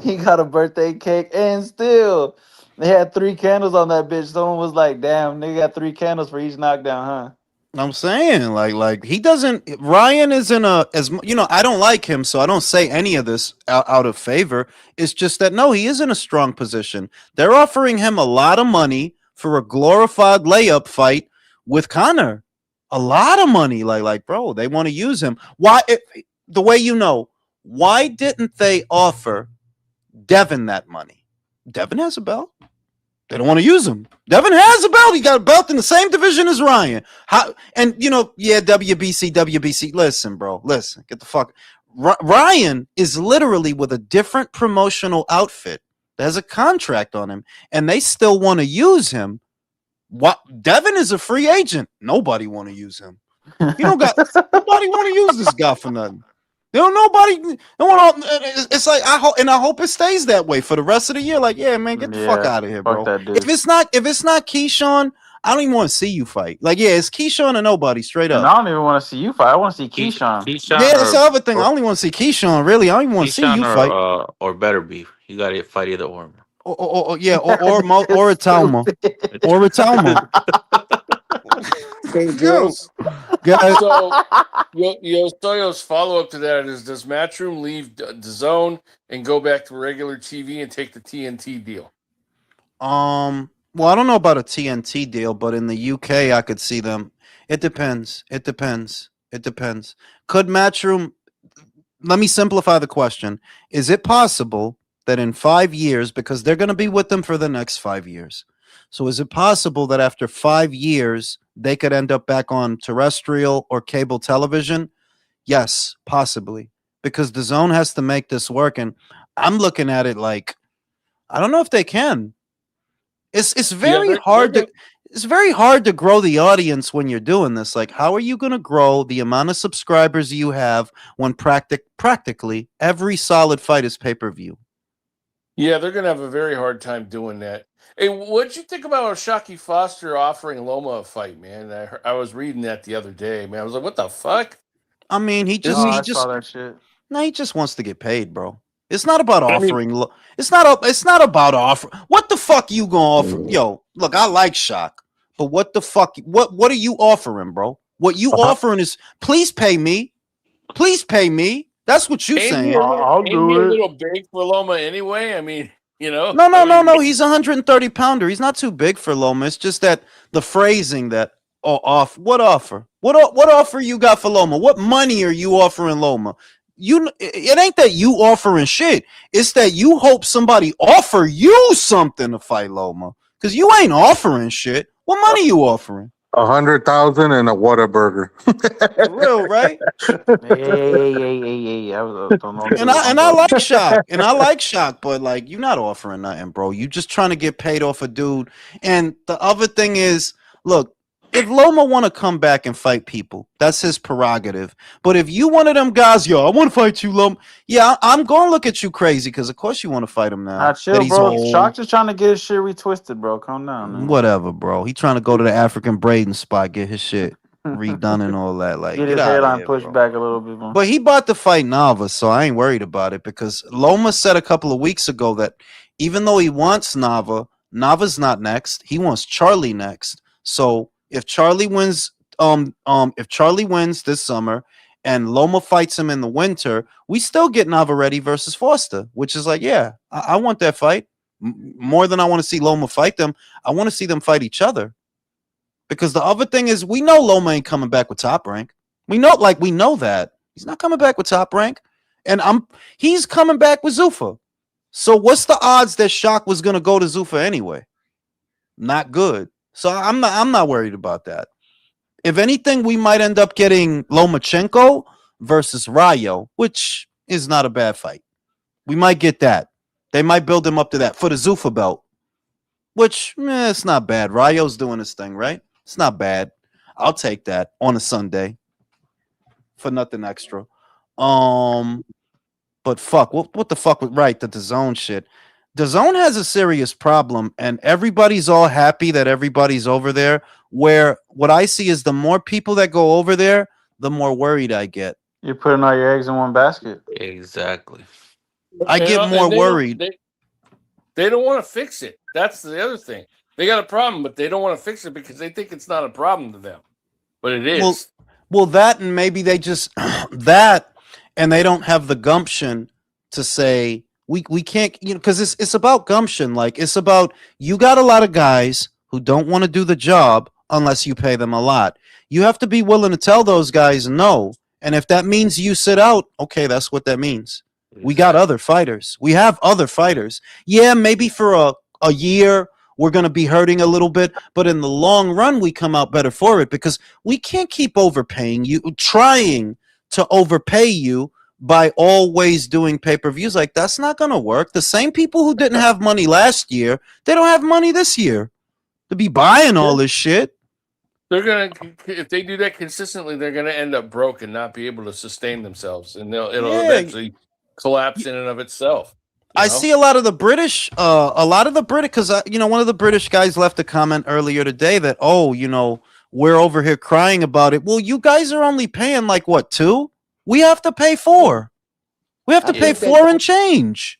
he got a birthday cake, and still they had 3 candles on that bitch. Someone was like, "Damn, nigga got 3 candles for each knockdown, huh?" I'm saying, like he doesn't. Ryan isn't I don't like him, so I don't say any of this out of favor. It's just that no, he is in a strong position. They're offering him a lot of money for a glorified layup fight with Conor. A lot of money, like bro, they want to use him. Why? The way you know, why didn't they offer Devin that money? Devin has a belt. They don't want to use him. Devin has a belt. He got a belt in the same division as Ryan. How? And WBC. Listen, bro. Listen. Get the fuck. Ryan is literally with a different promotional outfit. There's a contract on him, and they still want to use him. What? Devin is a free agent. Nobody want to use him. You don't got. Nobody want to use this guy for nothing. They don't nobody. No one. It's like I hope it stays that way for the rest of the year. Like, yeah, man, get the fuck Yeah, out of here, fuck bro. that dude. If it's not Keyshawn, I don't even want to see you fight. Like, yeah, it's Keyshawn or nobody, straight And up. I don't even want to see you fight. I want to see Keyshawn. Keyshawn Yeah, that's the other thing. I or only want to see Keyshawn. Really, I don't even want to see Keyshawn you fight. or better be. You got to fight either or. Yeah, or a Talma, or a Talma. Hey, Bruce. Guys, So, Soyo's follow up to that is: does Matchroom leave the zone and go back to regular TV and take the TNT deal? well, I don't know about a TNT deal, but in the UK, I could see them. It depends. It depends. It depends. Could Matchroom? Let me simplify the question. Is it possible that in 5 years, because they're going to be with them for the next 5 years, so is it possible that after 5 years they could end up back on terrestrial or cable television? Yes, possibly, because the zone has to make this work, and I'm looking at it like I don't know if they can. It's very they're hard gonna- to it's very hard to grow the audience when you're doing this. Like, how are you going to grow the amount of subscribers you have when practically every solid fight is pay-per-view? Yeah, they're gonna have a very hard time doing that. Hey, what'd you think about Shockey Foster offering Loma a fight, man? I was reading that the other day, man. I was like, what the fuck? I mean, he Isn't I just saw that shit. no, he just wants to get paid, bro. It's not about I mean- offering. It's not about offer. What the fuck you gonna offer? Yo, look, I like Shock, but what the fuck? What are you offering, bro? What you offering is please pay me. Please pay me. That's what you Ain't saying. he a little- I'll ain't do he a it. little big for Loma anyway? I mean, No. I mean, He's a 130 pounder. He's not too big for Loma. It's just that the phrasing that off. What offer? What offer you got for Loma? What money are you offering Loma? It ain't that you offering shit. It's that you hope somebody offer you something to fight Loma, because you ain't offering shit. What money you offering? 100,000 and a Whataburger. For real, right? Hey. Don't And I like Shock, but like you're not offering nothing, bro. You just trying to get paid off a dude. And the other thing is, look, if Loma want to come back and fight people, that's his prerogative. But if you one of them guys, yo, I want to fight you, Loma. Yeah, I'm going to look at you crazy because of course you want to fight him now. Nah, chill, that he's bro. old. Shock just trying to get his shit retwisted, bro. Calm down, man. Whatever, bro. He trying to go to the African braiding spot, get his shit redone and all that. Like, Get get his out of hairline here, pushed bro. back a little bit, bro. But he bought to fight Nava, so I ain't worried about it because Loma said a couple of weeks ago that even though he wants Nava, Nava's not next. He wants Charlie next. So if Charlie wins, if Charlie wins this summer and Loma fights him in the winter, we still get Nava ready versus Foster, which is like, yeah, I want that fight more than I want to see Loma fight them. I want to see them fight each other. Because the other thing is, we know Loma ain't coming back with Top Rank. We know that he's not coming back with Top Rank, and he's coming back with Zuffa. So what's the odds that Shock was gonna go to Zuffa anyway? Not good. So I'm not worried about that. If anything, we might end up getting Lomachenko versus Rayo, which is not a bad fight. We might get that. They might build him up to that for the Zuffa belt, which it's not bad. Rayo's doing his thing, right? It's not bad. I'll take that on a Sunday for nothing extra. But fuck, what the fuck was right? The DAZN shit. DAZN has a serious problem, and everybody's all happy that everybody's over there. Where what I see is the more people that go over there, the more worried I get. You're putting all your eggs in one basket. Exactly. I get and more they worried. They don't want to fix it. That's the other thing. They got a problem, but they don't want to fix it because they think it's not a problem to them. But it is. Well, that and maybe they just that, and they don't have the gumption to say we can't, because it's about gumption. Like, it's about, you got a lot of guys who don't want to do the job unless you pay them a lot. You have to be willing to tell those guys no, and if that means you sit out, okay, that's what that means. We got other fighters. We have other fighters. Yeah, maybe for a year we're going to be hurting a little bit, but in the long run we come out better for it, because we can't keep overpaying you, trying to overpay you by always doing pay-per-views. Like, that's not going to work. The same people who didn't have money last year, they don't have money this year to be buying all this shit. They're gonna, if they do that consistently, they're gonna end up broke and not be able to sustain themselves, and it'll Yeah. eventually collapse in and of itself. I see a lot of the British, because one of the British guys left a comment earlier today that, we're over here crying about it. Well, you guys are only paying like what, 2? We have to pay 4. We have to I pay think that 4 and change.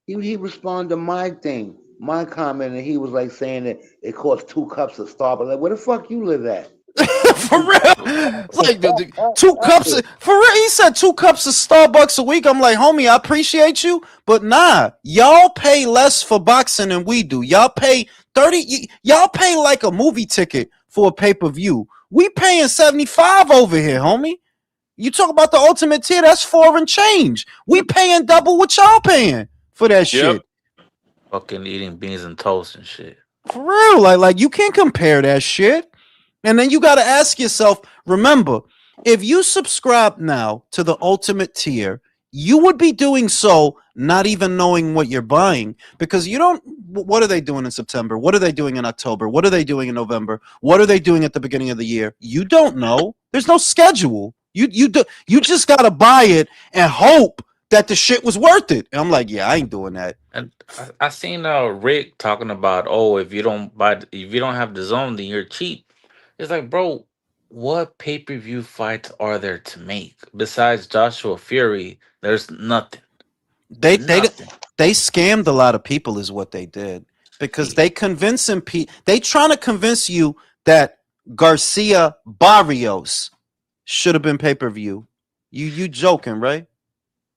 he responded to my thing, my comment, and he was like saying that it costs 2 cups of Starbucks. Like, where the fuck you live at? For real. It's like 2 cups for real. He said 2 cups of Starbucks a week. I'm like, homie, I appreciate you, but nah, y'all pay less for boxing than we do. Y'all pay 30. Y'all pay like a movie ticket for a pay-per-view. We paying 75 over here, homie. You talk about the ultimate tier, that's 4 and change. We paying double what y'all paying for that shit. Fucking eating beans and toast and shit. For real, like you can't compare that shit. And then you got to ask yourself, remember, if you subscribe now to the ultimate tier, you would be doing so not even knowing what you're buying, because you don't. What are they doing in September? What are they doing in October? What are they doing in November? What are they doing at the beginning of the year? You don't know. There's no schedule. You just got to buy it and hope that the shit was worth it. And I'm like, yeah, I ain't doing that. And I seen Rick talking about, if you don't have the zone, then you're cheap. It's like, bro, what pay-per-view fights are there to make besides Joshua Fury? There's nothing. They scammed a lot of people, is what they did, because they convincing people. They trying to convince you that Garcia Barrios should have been pay-per-view. You joking, right?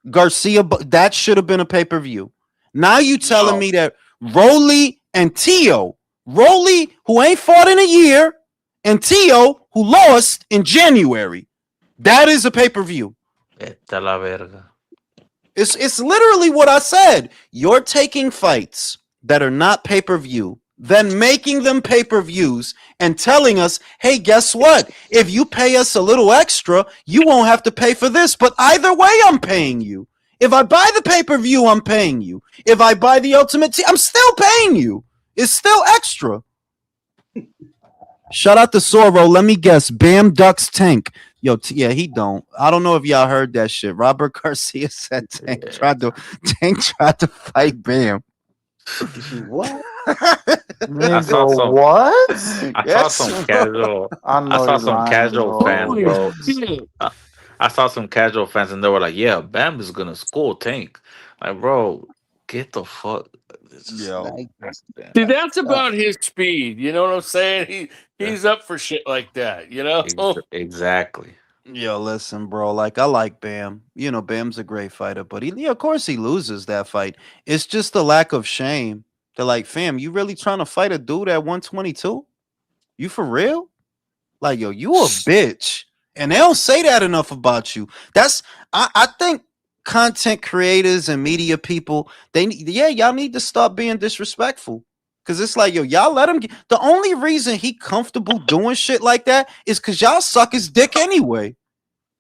Garcia, that should have been a pay-per-view. Now you telling me that Rolly and Tio, Rolly who ain't fought in a year, and Tio who lost in January, that is a pay-per-view. Vete la verga. It's literally what I said. You're taking fights that are not pay-per-view, then making them pay-per-views and telling us, hey, guess what? If you pay us a little extra, you won't have to pay for this. But either way, I'm paying you. If I buy the pay-per-view, I'm paying you. If I buy the ultimate team, I'm still paying you. It's still extra. Shout out to Soro. Let me guess. Bam ducks Tank. Yo, yeah, he don't. I don't know if y'all heard that shit. Robert Garcia said Tank tried to fight Bam. What? I saw some. What? I saw some casual. I saw some casual fans, bro. I saw some casual fans, and they were like, "Yeah, Bam is gonna school Tank." Like, bro, get the fuck. Yo. See, that's about his speed. You know what I'm saying? He's up for shit like that. You know? Exactly. Yo, listen, bro. Like, I like Bam. Bam's a great fighter, but of course he loses that fight. It's just the lack of shame. They're like, fam, you really trying to fight a dude at 122? You for real? Like, yo, you a bitch. And they don't say that enough about you. I think content creators and media people, y'all need to stop being disrespectful. Cause it's like, yo, y'all let him the only reason he comfortable doing shit like that is cause y'all suck his dick anyway.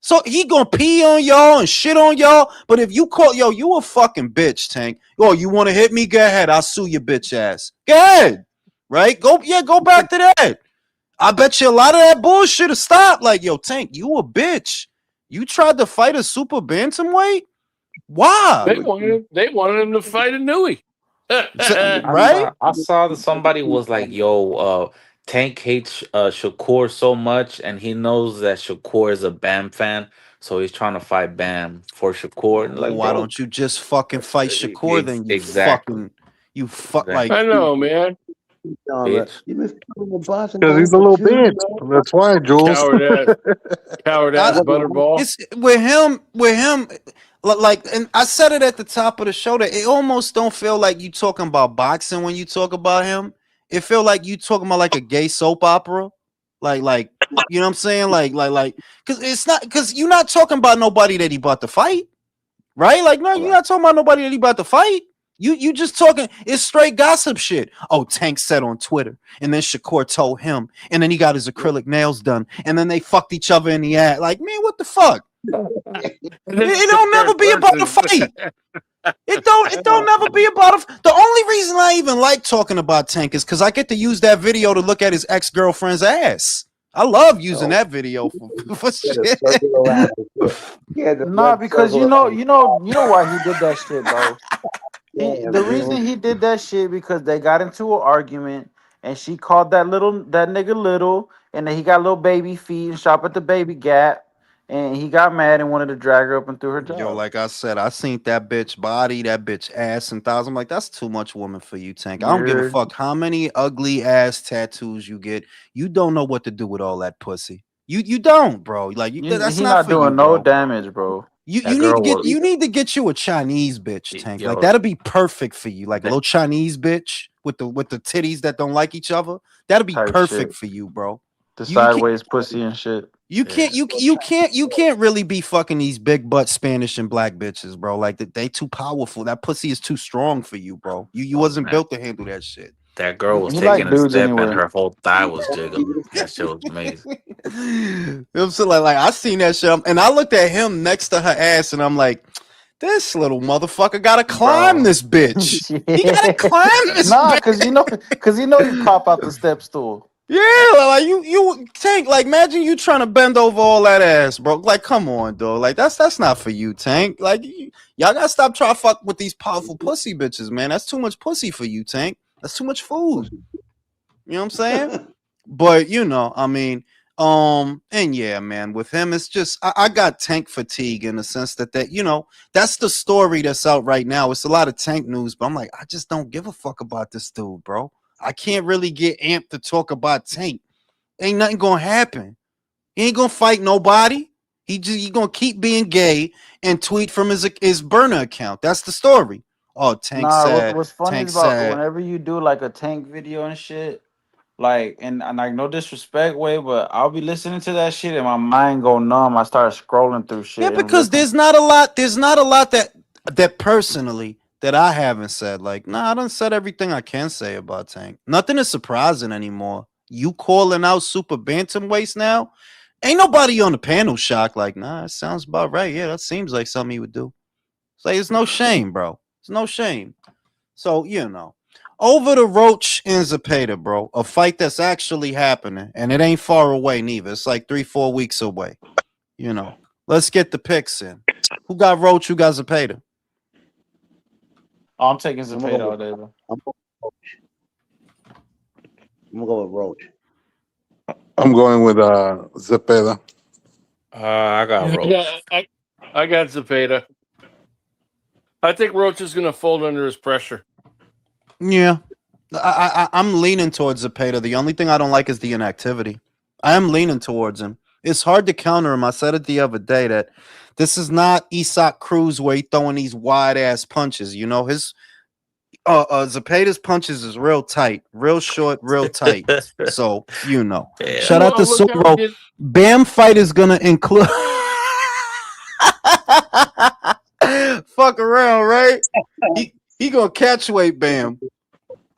So he gonna pee on y'all and shit on y'all. But if you call, yo, you a fucking bitch, Tank. Oh, you want to hit me? Go ahead. I'll sue your bitch ass. Go ahead. Right? Go back to that. I bet you a lot of that bullshit will stop. Like, yo, Tank, you a bitch. You tried to fight a super bantamweight? Why? They wanted him to fight a Nui. Right? I saw that somebody was like, "Yo, Tank hates Shakur so much, and he knows that Shakur is a Bam fan, so he's trying to fight Bam for Shakur." And like, why bro, don't you just fucking fight Shakur then? Exactly. Like, I know, man. Bitch. You been the boss Because he's a little bitch. That's why, Jules. Coward ass butterball. It's with him. Like, and I said it at the top of the show that it almost don't feel like you talking about boxing when you talk about him. It feel like you talking about like a gay soap opera, like you know what I'm saying, like because it's not, because you're not talking about nobody that he about to fight, right? Like, no, you're not talking about nobody that he about to fight. You just talking, it's straight gossip shit. Oh, Tank said on Twitter, and then Shakur told him, and then he got his acrylic nails done, and then they fucked each other in the ass. Like, man, what the fuck? It don't never be about the fight. It don't never be about the only reason I even like talking about Tank is because I get to use that video to look at his ex-girlfriend's ass. I love using that video for He had a shit. circle around his foot. He had the Nah, red because circle around you know why he did that shit, bro. his The damn reason he did that shit because they got into an argument and she called that nigga little, and then he got little baby feet and shop at the baby gap, and he got mad and wanted to drag her up and through her Yo, job. like I said, I seen that bitch body, that bitch ass and thighs. I'm like, that's too much woman for you, Tank. I don't give a You're fuck how many ugly ass tattoos you get. You don't know what to do with all that pussy. You don't, bro. Like that's he not not for you, doing no bro. damage, bro. That girl was You need to get you a Chinese bitch, Tank. Like yo. that'll be perfect for you. Like a That, little Chinese bitch with the titties that don't like each other. That'll be Type perfect shit. for you, bro. The You can't sideways pussy and shit. yeah. you can't really be fucking these big butt Spanish and black bitches, bro. Like they too powerful. That pussy is too strong for you, bro. You wasn't Man, built to handle that shit. that girl was He taking like a dudes step and anyway. her whole thigh was jiggling. That shit was amazing. You know what I'm saying? Like I seen that shit, and I looked at him next to her ass, and I'm like, this little motherfucker gotta climb Bro. this bitch. He gotta climb this Nah, bitch. cause you know he pop out the step stool. Yeah, like you Tank. Like imagine you trying to bend over all that ass, bro. Like come on, dog. Like that's not for you, Tank. Like y'all gotta stop trying to fuck with these powerful pussy bitches, man. That's too much pussy for you, Tank. That's too much food. You know what I'm saying? But I mean, and yeah, man, with him, it's just I got Tank fatigue in the sense that that's the story that's out right now. It's a lot of Tank news, but I'm like, I just don't give a fuck about this dude, bro. I can't really get amped to talk about Tank. Ain't nothing gonna happen. He ain't gonna fight nobody. He gonna keep being gay and tweet from his burner account. That's the story. Oh, Tank Nah, sad. what's funny Tank is about sad. whenever you do like a Tank video and shit, like and like no disrespect way, but I'll be listening to that shit and my mind go numb. I start scrolling through Yeah, shit and because looking. there's not a lot. There's not a lot that personally that I haven't said. Like, nah, I done said everything I can say about Tank. Nothing is surprising anymore. You calling out super bantamweights now? Ain't nobody on the panel shocked. Like, nah, it sounds about right. Yeah, that seems like something he would do. It's like it's no shame, bro. It's no shame. So over to Roach and Zapata, bro. A fight that's actually happening, and it ain't far away neither. It's like 3-4 weeks away. Let's get the picks in. Who got Roach? Who got Zapata? Oh, I'm taking I'm gonna Zapata go all with day, bro. I'm gonna go with Roach. I'm going with Zepeda. I got Roach. I got Zapata. I think Roach is going to fold under his pressure. Yeah, I'm leaning towards Zapata. The only thing I don't like is the inactivity. I am leaning towards him. It's hard to counter him. I said it the other day that this is not Isak Cruz where he throwing these wide ass punches. His Zapata's punches is real tight, real short, real tight. So Yeah. shout out to Well, look how he Soro. did. Bam fight is gonna include. Fuck around, right? He gonna catch weight, Bam.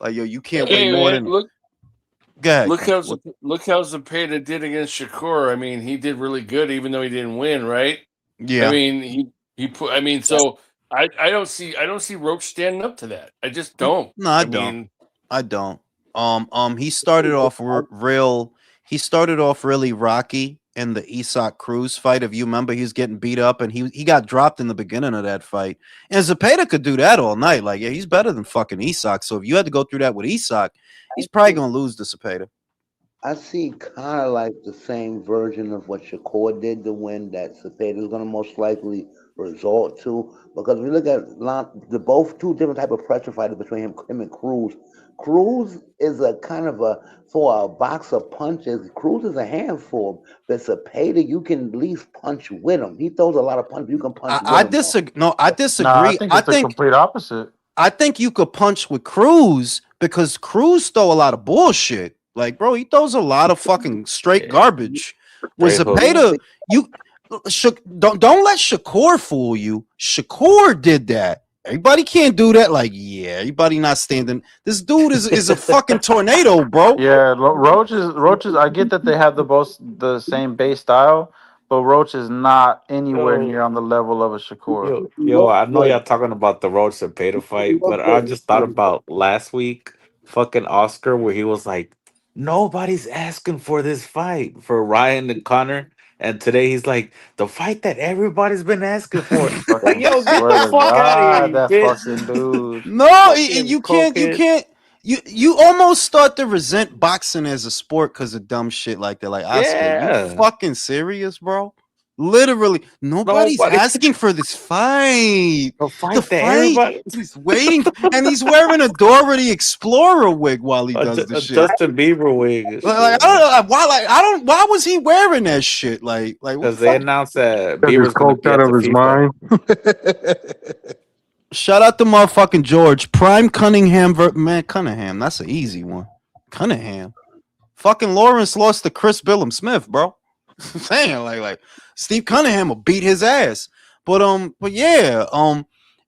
Like yo, you can't weigh Hey, more man, than. Go ahead, look how King. look how Zapata did against Shakur. I mean, he did really good, even though he didn't win, right? I Yeah. mean, he put. I mean, so I don't see Roach standing up to that. I just don't. No, I I don't. mean, I don't. He started off real. He started off really rocky in the Isak Cruz fight. If you remember, he was getting beat up, and he got dropped in the beginning of that fight. And Zapata could do that all night. Like, yeah, he's better than fucking Isak. So if you had to go through that with Isak, he's probably gonna lose to Zapata. I see kind of like the same version of what Shakur did to win that Cepeda is going to most likely resort to. Because we look at the both two different type of pressure fighters between him and Cruz. Cruz is a kind of for a box of punches. Cruz is a handful, but Cepeda you can at least punch with him. He throws a lot of punches. You can punch with I him though. disagree. No, I Nah, I disagree. think it's the complete opposite. I think you could punch with Cruz because Cruz throw a lot of bullshit. Like, bro, he throws a lot of fucking straight Yeah. garbage. With Straight hooks. Zapata, don't let Shakur fool you. Shakur did that. Everybody can't do that. Like, yeah, everybody not standing. This dude is a fucking tornado, bro. Yeah, roaches. I get that they have the same base style, But Roach is not anywhere Yo, near on the level of a Shakur. He yo, looked I know good. y'all talking about the Roach and Peta He fight, but looked I good. just thought about last week, fucking Oscar, where he was like, nobody's asking for this fight for Ryan and Connor. And today he's like, the fight that everybody's been asking for. Like, Fucking yo, get the swear to fuck out of here, God, you that bitch. fucking dude. No, Fucking you can't. You cokehead. can't. You almost start to resent boxing as a sport because of dumb shit like that. Like Oscar, you Yeah. fucking serious, bro? Literally, nobody's Nobody. asking for this fight. The The fight that fight everybody. is waiting, and he's wearing a Dora the Explorer wig while he does the A shit. Justin Bieber wig and Like, shit. I don't know why. Like I don't. Why was he wearing that shit? Like what the Because they fuck? announced that Because he's Bieber's going to coked be out at of the his FIFA. mind. Shout out to motherfucking George Prime Cunningham. Man, Cunningham. That's an easy one. Cunningham. Fucking Lawrence lost to Chris Billum Smith, bro. Saying like Steve Cunningham will beat his ass. But yeah,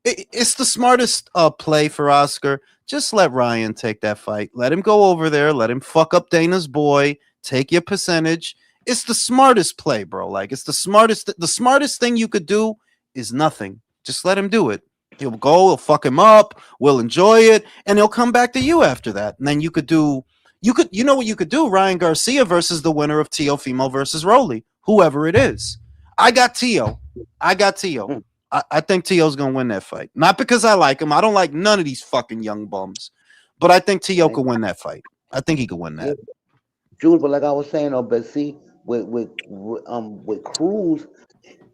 it's the smartest play for Oscar. Just let Ryan take that fight. Let him go over there. Let him fuck up Dana's boy. Take your percentage. It's the smartest play, bro. Like it's the smartest. The smartest thing you could do is nothing. Just let him do it. He'll go. He'll fuck him up. We'll enjoy it, and he'll come back to you after that. And then you could do. You know what you could do? Ryan Garcia versus the winner of Teofimo versus Rolly, whoever it is. I got Teo. I got Teo. Mm. I think Teo's gonna win that fight. Not because I like him. I don't like none of these fucking young bums. But I think Teo could win that fight. I think he could win Yeah, that. Jules, but like I was saying, though, but see, with Cruz,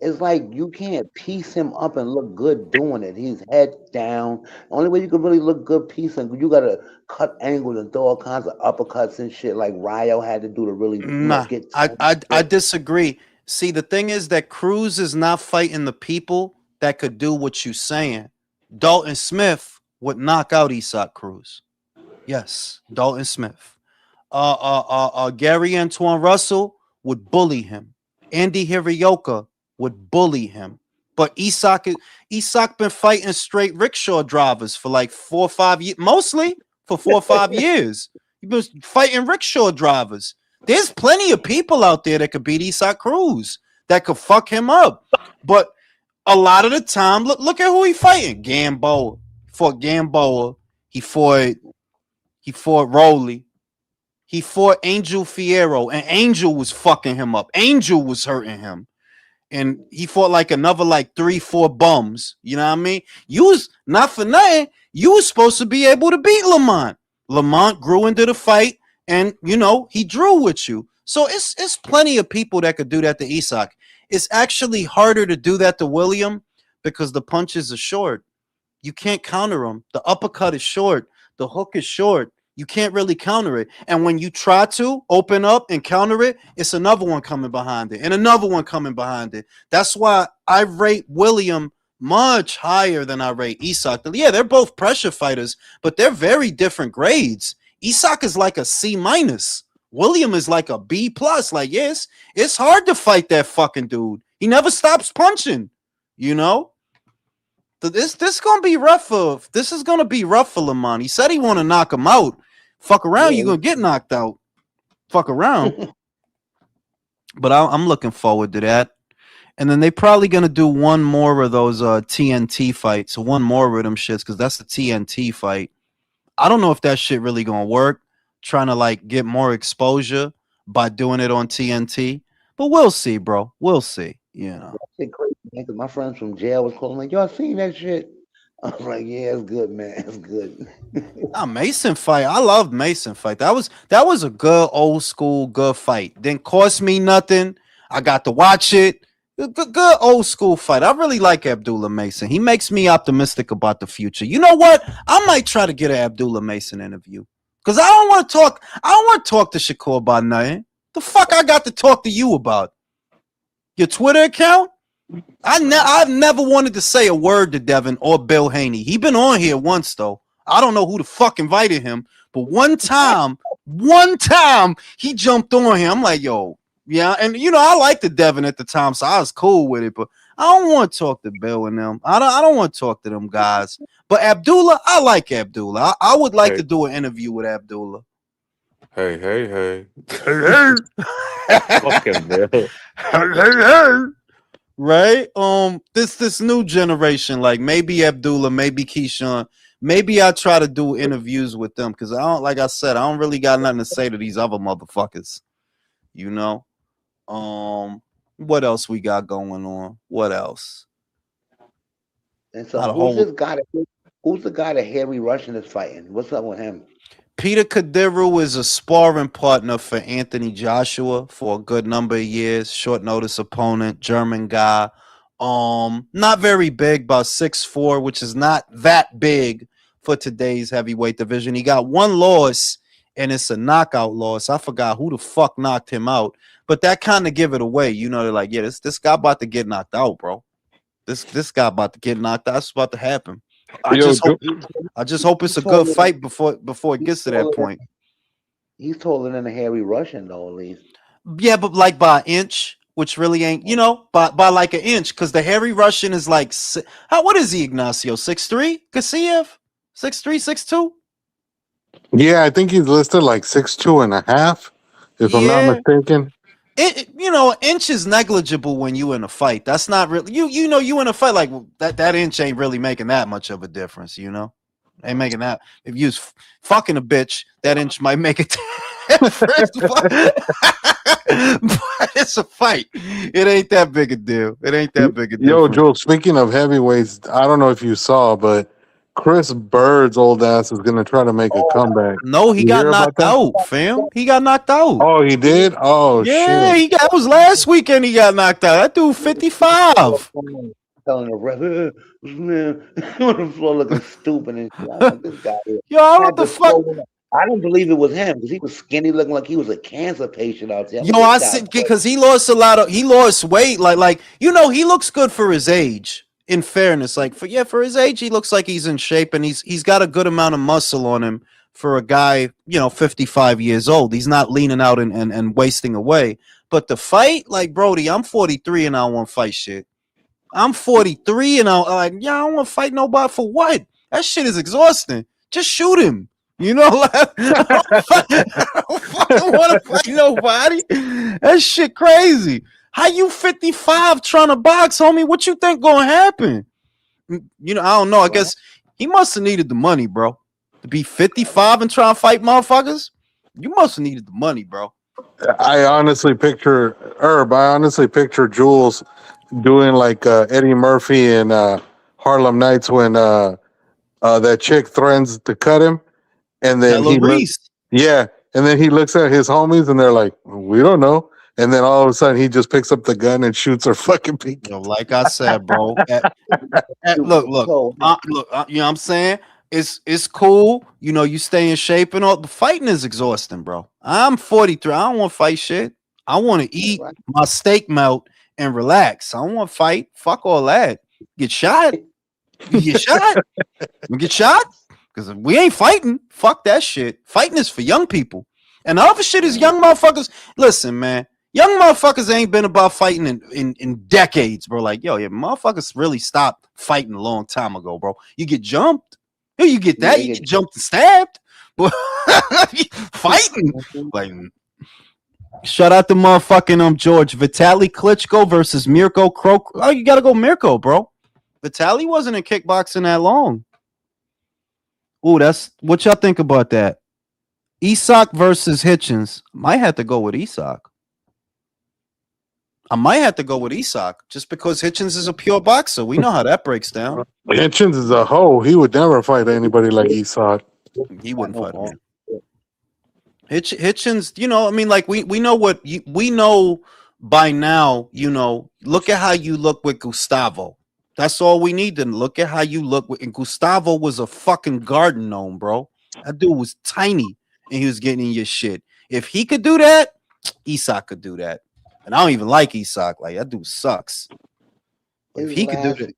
it's like you can't piece him up and look good doing it. He's head down. The only way you can really look good piecing, you gotta cut angles and throw all kinds of uppercuts and shit like Ryo had to do to really, Nah, get I, some I I shit. disagree. See, the thing is that Cruz is not fighting the people that could do what you saying. Dalton Smith would knock out Isak Cruz. Yes, Dalton Smith. Gary Antoine Russell would bully him. Andy Hirioka would bully him. But Isak been fighting straight rickshaw drivers for like 4 or 5 years, mostly for 4 or 5 years. He been fighting rickshaw drivers. There's plenty of people out there that could beat Isak Cruz, that could fuck him up. But a lot of the time, look at who he fighting. Gamboa. He fought Gamboa. He fought Rowley. He fought Angel Fierro, and Angel was fucking him up. Angel was hurting him. And he fought like another like 3, 4 bums. You know what I mean? You was not for nothing. You was supposed to be able to beat Lamont. Lamont grew into the fight, and he drew with you. So it's plenty of people that could do that to Isak. It's actually harder to do that to William because the punches are short. You can't counter them. The uppercut is short. The hook is short. You can't really counter it. And when you try to open up and counter it, it's another one coming behind it and another one coming behind it. That's why I rate William much higher than I rate Isak. Yeah, they're both pressure fighters, but they're very different grades. Isak is like a C minus. William is like a B plus. Like, yes, it's hard to fight that fucking dude. He never stops punching, you know? This gonna be rough for this is gonna be rough for Lamont. He said he want to knock him out. Fuck around, Yeah, you're gonna get knocked out. Fuck around. But I'm looking forward to that. And then they probably gonna do one more of those TNT fights, one more of them shits, because that's the TNT fight. I don't know if that shit really gonna work. Trying to like get more exposure by doing it on TNT, but we'll see, bro. We'll see. shit crazy, man. 'Cause my friends from jail was calling like, "Y'all seen that shit?" I was like, "Yeah, it's good, man. It's good." Mason fight. I loved Mason fight. That was a good old school good fight. Didn't cost me nothing. I got to watch it. Good old school fight. I really like Abdullah Mason. He makes me optimistic about the future. You know what? I might try to get an Abdullah Mason interview because I don't want to talk. I don't want to talk to Shakur about nothing. The fuck I got to talk to you about? Your Twitter account? I've never wanted to say a word to Devin or Bill Haney. He been on here once though. I don't know who the fuck invited him, but one time he jumped on here. I'm like, yo, yeah, and I liked the Devin at the time, so I was cool with it. But I don't want to talk to Bill and them. I don't want to talk to them guys. But Abdullah, I like Abdullah. I would like to do an interview with Abdullah. Hey, hey, hey. Hey, Fucking Bill. hey. Right? This new generation, like maybe Abdullah, maybe Keyshawn, maybe I try to do interviews with them because I don't, like I said, I don't really got nothing to say to these other motherfuckers. You know? What else we got going on? What else? And so Not a who's whole. this guy? Who's the guy that Harry Russian is fighting? What's up with him? Peter Kadiru is a sparring partner for Anthony Joshua for a good number of years. Short notice opponent, German guy. Not very big, about 6'4", which is not that big for today's heavyweight division. He got one loss, and it's a knockout loss. I forgot who the fuck knocked him out, but that kind of give it away. You know, they're like, yeah, this guy about to get knocked out, bro. This guy about to get knocked out. That's about to happen. I Yo, just hope it's a good fight before it gets to that point. He's taller than a Harry Russian, though, at least. Yeah, but like by an inch, which really ain't, by like an inch, because the Harry Russian is like, what is he, Ignacio? 6'3"? Kasiev? 6'3", 6'2"? yeah, I think he's listed like 6'2.5", if I'm not Yeah. mistaken. An inch is negligible when you in a fight. That's not really, you in a fight, like that inch ain't really making that much of a difference, Ain't making that. If you was fucking a bitch, that inch might make a difference. But it's a fight. It ain't that big a deal. It ain't that big a deal. Yo, Joel, speaking of heavyweights, I don't know if you saw, but Chris Bird's old ass is going to try to make a comeback. No, he You got hear about knocked that? out, fam. He got knocked out. Oh, he did? Oh, Yeah, shit. it was last weekend he got knocked out. That dude 55. Telling the ref, man, on the floor looking stupid and shit. I'm like, this guy here. Yo, I Had what the to fuck? throw him. I didn't believe it was him because he was skinny, looking like he was a cancer patient out there. I'm Yo, like, I this said guy- because he lost weight. Like he looks good for his age. In fairness, like for his age, he looks like he's in shape and he's got a good amount of muscle on him for a guy, 55 years old. He's not leaning out and wasting away. But the fight, like Brody, I'm 43 and I don't want to fight shit. I'm 43 and I'm like, yeah, I don't want to fight nobody for what? That shit is exhausting. Just shoot him. Like, I don't fucking want to fight nobody. That shit crazy. How you 55 trying to box, homie? What you think gonna happen? I don't know. I guess he must have needed the money, bro. To be 55 and try to fight motherfuckers, you must have needed the money, bro. I honestly picture Jules doing like Eddie Murphy in Harlem Nights when that chick threatens to cut him, and then Della Reese. and then he looks at his homies and they're like, "We don't know," and then all of a sudden he just picks up the gun and shoots her fucking pinky. Like I said, bro. Look, you know what I'm saying? It's cool. You stay in shape and all. The fighting is exhausting, bro. I'm 43. I don't want to fight shit. I want to eat my steak melt and relax. I don't want to fight. Fuck all that. Get shot. You get shot. You get shot. Because we ain't fighting. Fuck that shit. Fighting is for young people. And the other shit is young motherfuckers. Listen, man. Young motherfuckers ain't been about fighting in decades, bro. Like, yeah, motherfuckers really stopped fighting a long time ago, bro. You get jumped. You get that. You get jumped and stabbed. But fighting. Like, shout out to motherfucking George. Vitaly Klitschko versus Mirko Krok. Oh, you gotta go Mirko, bro. Vitaly wasn't in kickboxing that long. Ooh, that's what y'all think about that. Isak versus Hitchens. Might have to go with Isak. I might have to go with Isak just because Hitchens is a pure boxer. We know how that breaks down. Hitchens is a hoe. He would never fight anybody like Isak. He wouldn't fight him. Hitchens, like we know we know by now, look at how you look with Gustavo. That's all we need to look at how you look with. And Gustavo was a fucking garden gnome, bro. That dude was tiny and he was getting in your shit. If he could do that, Isak could do that. And I don't even like Isak. Like, that dude sucks. If he could do that.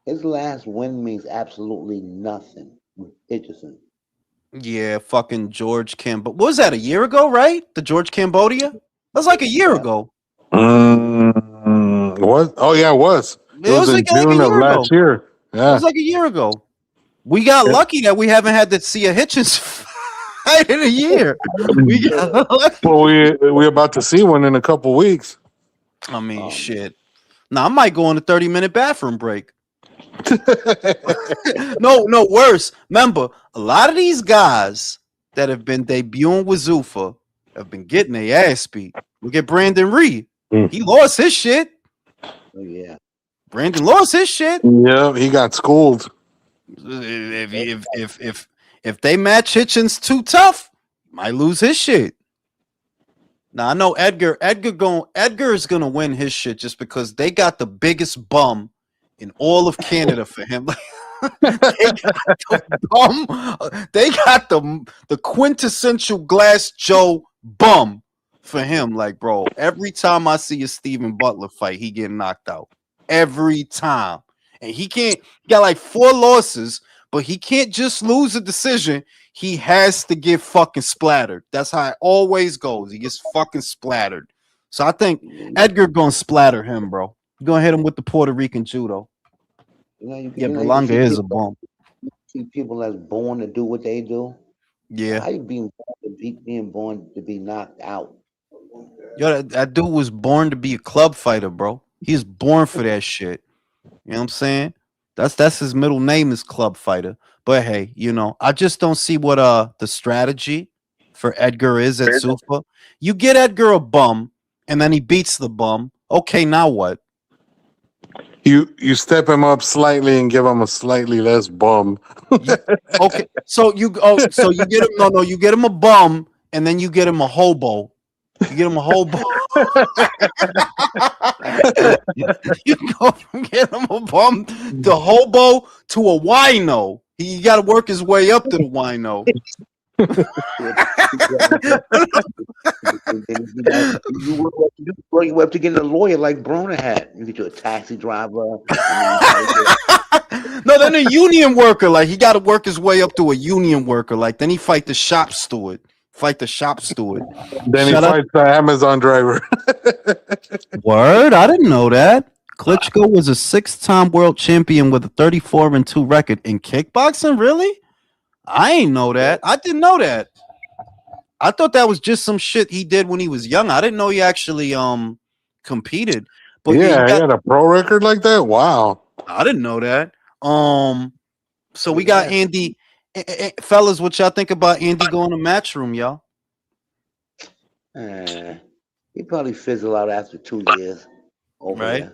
His last win means absolutely nothing with Hitchison. Yeah, fucking George Cambodia. What was that, a year ago, right? The George Cambodia? That was like a year ago. What? Oh, yeah, it was. It was in like June of last year. Yeah. It was like a year ago. We got lucky that we haven't had to see a Hitchens fight in a year. We got. Well, we're about to see one in a couple weeks. I mean, shit. Now I might go on a 30-minute bathroom break. No, worse. Remember, a lot of these guys that have been debuting with Zuffa have been getting their ass beat. Look at Brandon Reed. He lost his shit. Oh, yeah. Brandon lost his shit. Yeah, he got schooled. If they match Hitchens too tough, might lose his shit. Now I know Edgar is gonna win his shit just because they got the biggest bum in all of Canada for him. They got the quintessential Glass Joe bum for him. Like, bro, every time I see a Steven Butler fight, he get knocked out. Every time. And he got like 4 losses, but he can't just lose a decision. He has to get fucking splattered. That's how it always goes. He gets fucking splattered. So I think Edgar gonna splatter him, bro. You gonna hit him with the Puerto Rican judo. Berlanga is a bum. See people that's born to do what they do. Yeah. How you being born to be knocked out? Yo, that dude was born to be a club fighter, bro. He's born for that shit. You know what I'm saying? That's his middle name is Club Fighter. But hey, I just don't see what the strategy for Edgar is at Zuffa. You get Edgar a bum, and then he beats the bum. Okay, now what? You step him up slightly and give him a slightly less bum. Okay, so you get him you get him a bum, and then you get him a hobo. You get him a hobo. You go from get him a bum to hobo to a wino. He got to work his way up to the wino. You have to get a lawyer like Broner had. You get you a taxi driver. No, then a union worker. Like, he got to work his way up to a union worker. Like, then he fight the shop steward. Then he fights the Amazon driver. Word, I didn't know that. Klitschko was a 6-time world champion with a 34-2 record in kickboxing. Really? I ain't know that. I didn't know that. I thought that was just some shit he did when he was young. I didn't know he actually competed. But yeah, he had a pro record like that. Wow, I didn't know that. So we got Andy. Fellas, what y'all think about Andy going to Matchroom, y'all? He probably fizzle out after 2 years. Right. There.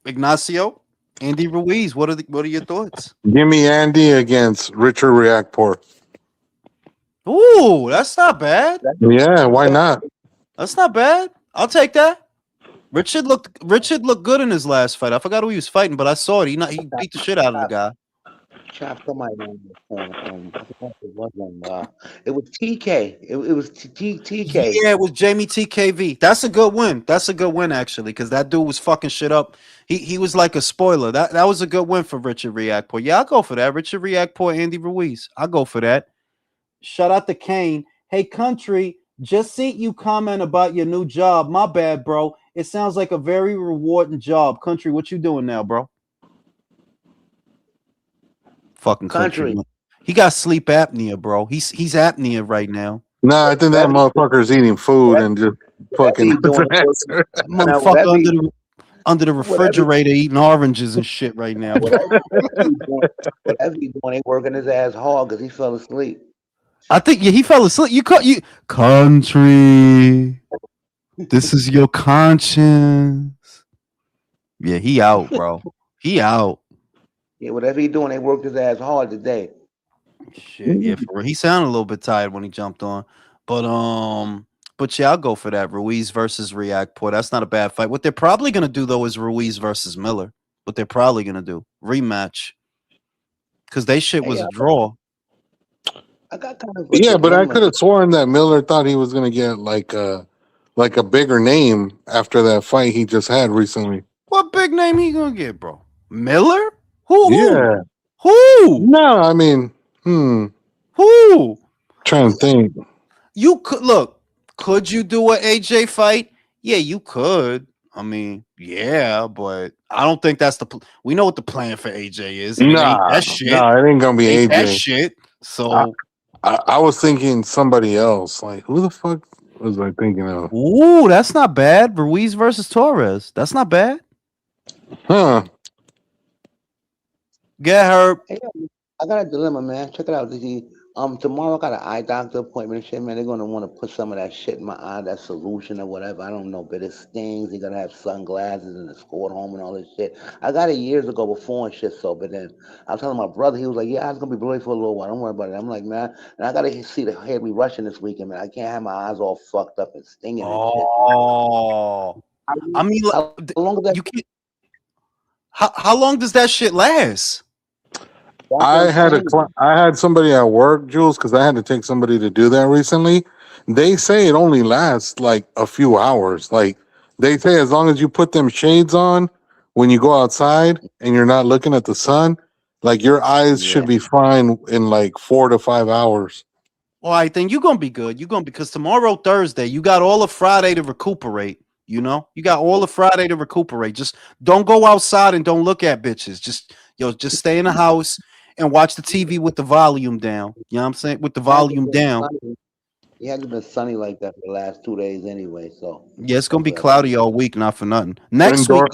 Ignacio, Andy Ruiz, what are your thoughts? Give me Andy against Richard Reactport. Ooh, that's not bad. Yeah, why not? That's not bad. I'll take that. Richard looked good in his last fight. I forgot who he was fighting, but I saw it. He beat the shit out of the guy. Chop somebody on it was TK. It was TK. Yeah, it was Jamie TKV. That's a good win. That's a good win, actually, because that dude was fucking shit up. He was like a spoiler. That was a good win for Richard Reactport. Yeah, I'll go for that. Richard Reactport, Andy Ruiz. I'll go for that. Shout out to Kane. Hey, country, just seen you comment about your new job. My bad, bro. It sounds like a very rewarding job. Country, what you doing now, bro? Fucking country. He got sleep apnea, bro. He's apnea right now. No, I think that motherfucker's eating food and just fucking motherfucker under the refrigerator eating oranges and shit right now. Whatever he's doing, they working his ass hard because he fell asleep. I think he fell asleep. You country. This is your conscience. Yeah, he out, bro. He out. Yeah, whatever he doing, they worked his ass hard today. Shit, yeah, for real. He sounded a little bit tired when he jumped on, but yeah, I'll go for that. Ruiz versus Reactport. That's not a bad fight. What they're probably gonna do though is Ruiz versus Miller. What they're probably gonna do rematch because they shit was a draw. I got kind of but I could have sworn that Miller thought he was gonna get like a bigger name after that fight he just had recently. What big name he gonna get, bro? Miller? Who? Yeah. Who? No, I mean, Who? Trying to think. You could look. Could you do an AJ fight? Yeah, you could. I mean, yeah, but I don't think that's we know what the plan for AJ is. Nah, it ain't gonna be AJ. That shit. So I was thinking somebody else. Like, who the fuck was I thinking of? Ooh, that's not bad. Ruiz versus Torres. That's not bad. Huh? Get her. Hey, yo, I got a dilemma, man. Check it out. Tomorrow I got an eye doctor appointment and shit, man. They're gonna want to put some of that shit in my eye, that solution or whatever. I don't know, but it stings. You're gonna have sunglasses and escort home and all this shit. I got it years ago before and shit. So, but then I was telling my brother, he was like, "Yeah, I was gonna be blurry for a little while. Don't worry about it." I'm like, "Man," and I gotta see the head we rushing this weekend, man. I can't have my eyes all fucked up and stinging and shit, man. Oh, I mean, How long is that? you can't. How long does that shit last? That's what I'm saying. I had somebody at work, Jules, because I had to take somebody to do that recently. They say it only lasts like a few hours. Like they say, as long as you put them shades on when you go outside and you're not looking at the sun, like your eyes Yeah. should be fine in like 4 to 5 hours. All right, then you're gonna be good. You're gonna because tomorrow Thursday, you got all of Friday to recuperate. You know, you got all of Friday to recuperate. Just don't go outside and don't look at bitches. Just stay in the house and watch the TV with the volume down. You know what I'm saying? With the It hasn't volume been down. sunny. It hasn't been sunny like that for the last 2 days anyway. So Yeah, it's gonna be hopefully I don't. cloudy all week, not for nothing. Indoor.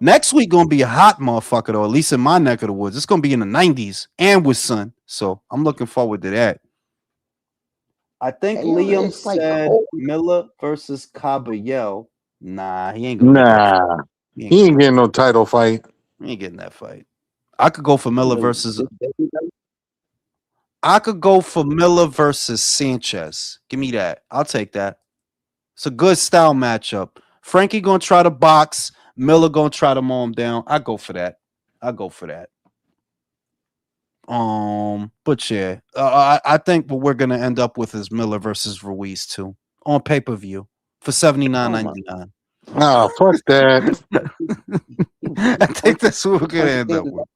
Next week gonna be a hot motherfucker though. At least in my neck of the woods, it's gonna be in the 90s and with sun. So I'm looking forward to that. I think Hey, yo, Liam it's like said cold. Miller versus Caballero. Nah, he ain't gonna get that. Nah, He ain't he getting ain't that. getting no title fight. He ain't getting that fight. I could go for Miller Really, versus. I could go for Miller versus Sanchez. Give me that. I'll take that. It's a good style matchup. Frankie gonna try to box. Miller gonna try to mow him down. I go for that. I go for that. But yeah, I think what we're gonna end up with is Miller versus Ruiz too on pay per view for oh my. $79.99. Nah, fuck that. I think that's what we're gonna Once end up again, with.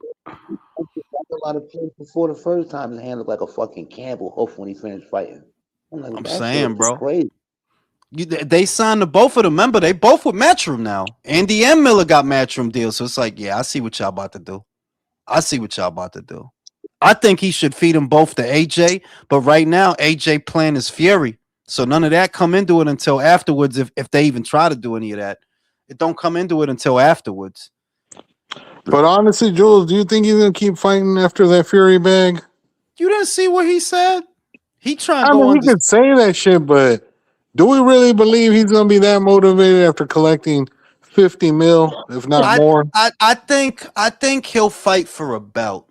a lot of plays before the first time, his hand looked like a fucking Campbell hoof when he finished fighting. I'm like, I'm that shit saying, looks bro. crazy. They signed the both of them. Remember, they both with Matchroom now. Andy and Miller got Matchroom deals, so it's like, yeah, I see what y'all about to do. I see what y'all about to do. I think he should feed them both to AJ, but right now AJ plan is Fury, so none of that come into it until afterwards. If they even try to do any of that, it don't come into it until afterwards. But honestly, Jules, do you think he's gonna keep fighting after that Fury bag? You didn't see what he said? He trying to I go mean, he on this. could say that shit, but do we really believe he's gonna be that motivated after collecting 50 mil, if not I more? I think he'll fight for a belt.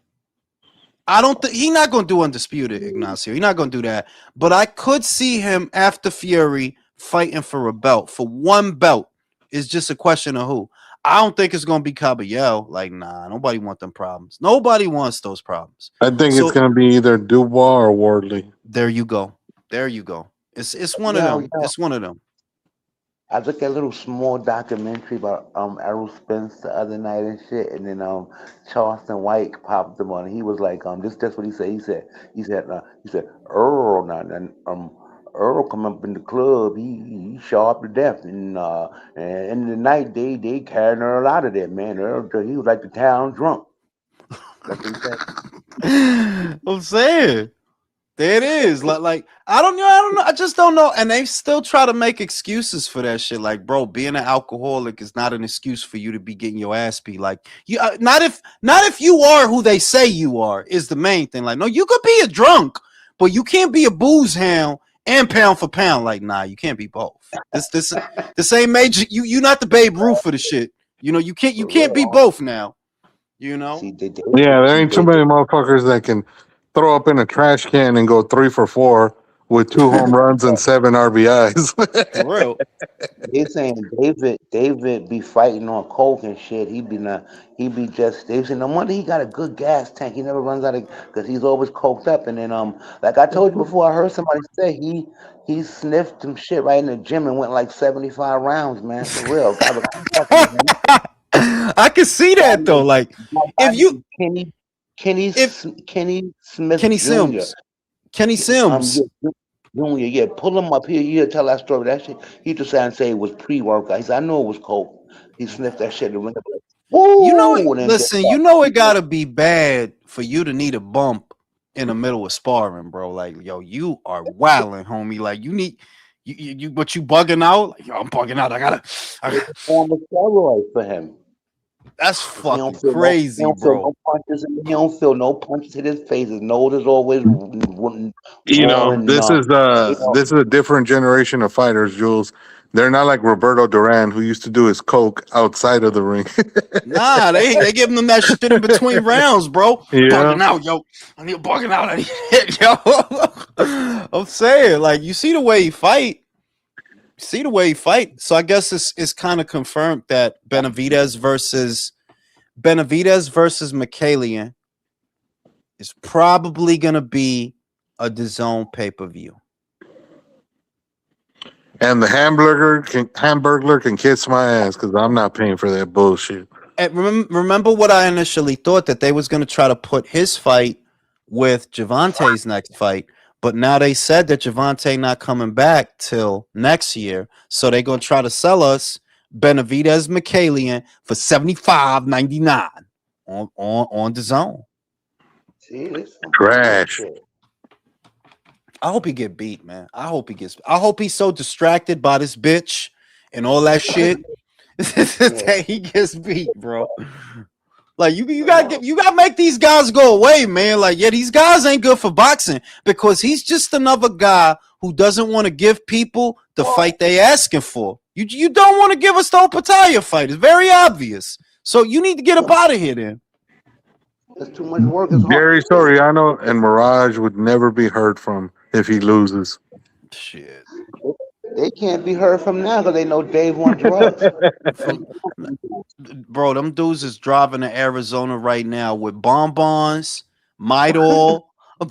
I don't think he's not going to do undisputed, Ignacio. He's not going to do that. But I could see him after Fury fighting for a belt. For one belt, it's just a question of who. I don't think it's going to be Caballero. Like, nah, nobody wants them problems. Nobody wants those problems. I think it's So gonna be either Dubois or Wardley. there you go. There you go. It's one of Yo, them. yo, It's one of them. I looked at a little small documentary about Errol Spence the other night and shit, and then Charleston White popped him on. He was like, this what he said. He said Earl, Earl come up in the club. He sharp to death, and in the night they carrying Earl out of there, man. Earl, he was like the town drunk. That's what he said. I'm saying. There it is. Like I don't know. I just don't know. And they still try to make excuses for that shit. Like, bro, being an alcoholic is not an excuse for you to be getting your ass beat. Like, you not if you are who they say you are is the main thing. Like, no, you could be a drunk, but you can't be a booze hound and pound for pound. Like, nah, you can't be both. This ain't major. You not the Babe Ruth for the shit. You know, you For can't be real. both now. You know. See, Yeah, there ain't too many motherfuckers that can throw up in a trash can and go 3 for 4 with 2 home runs and 7 RBIs. For real. They saying David be fighting on coke and shit. He be just. They saying no wonder he got a good gas tank. He never runs out of because he's always coked up. And then like I told you before, I heard somebody say he sniffed some shit right in the gym and went like 75 rounds, man. For real, guy was fucking man. I can see that though. Like if you Kenny Kenny if Kenny Smith Kenny Jr. Sims, Kenny Sims, Yeah, Junior, yeah, pull him up here. You tell that story. That shit, he just and say it was pre-workout. He said, I know it was coke. He sniffed that shit and went up like, you know it. woo, and then just Listen, you know it gotta be bad for you to need a bump in the middle of sparring, bro. Like, yo, you are wilding, homie. Like, you need you but you bugging out. Like, yo, I'm bugging out. It's a form of steroid for him. That's He don't fucking feel no, he crazy, don't feel bro. no punches. He don't feel no punches hit his face. His nose is always You raw know, and numb. You know, this is a different generation of fighters, Jules. They're not like Roberto Duran, who used to do his coke outside of the ring. Nah, they giving them that shit in between rounds, bro. Yeah. Bugging out, yo. I need bugging out. I need hit, yo. I'm saying, like, you see the way he fight. See the way he fight. So I guess it's kind of confirmed that Benavidez versus Mikhalian is probably gonna be a DAZN pay-per-view. And the Hamburglar can kiss my ass because I'm not paying for that bullshit. And remember what I initially thought, that they was gonna try to put his fight with Javante's next fight, but now they said that Javante not coming back till next year, so they gonna try to sell us Benavidez Mikhalian for $75.99 on DAZN. see, this some Trash. bullshit. I hope he get beat, man. I hope he's so distracted by this bitch and all that shit that he gets beat, bro. Like you gotta make these guys go away, man. Like, yeah, these guys ain't good for boxing because he's just another guy who doesn't want to give people the fight they asking for. You don't want to give us the Opataya fight. It's very obvious. So you need to get up out of here then. It's too much work. It's Jerry hard. Soriano and Mirage would never be heard from if he loses. Shit. They can't be heard from now because they know Dave wants drugs. Bro, them dudes is driving to Arizona right now with bonbons, Midol, a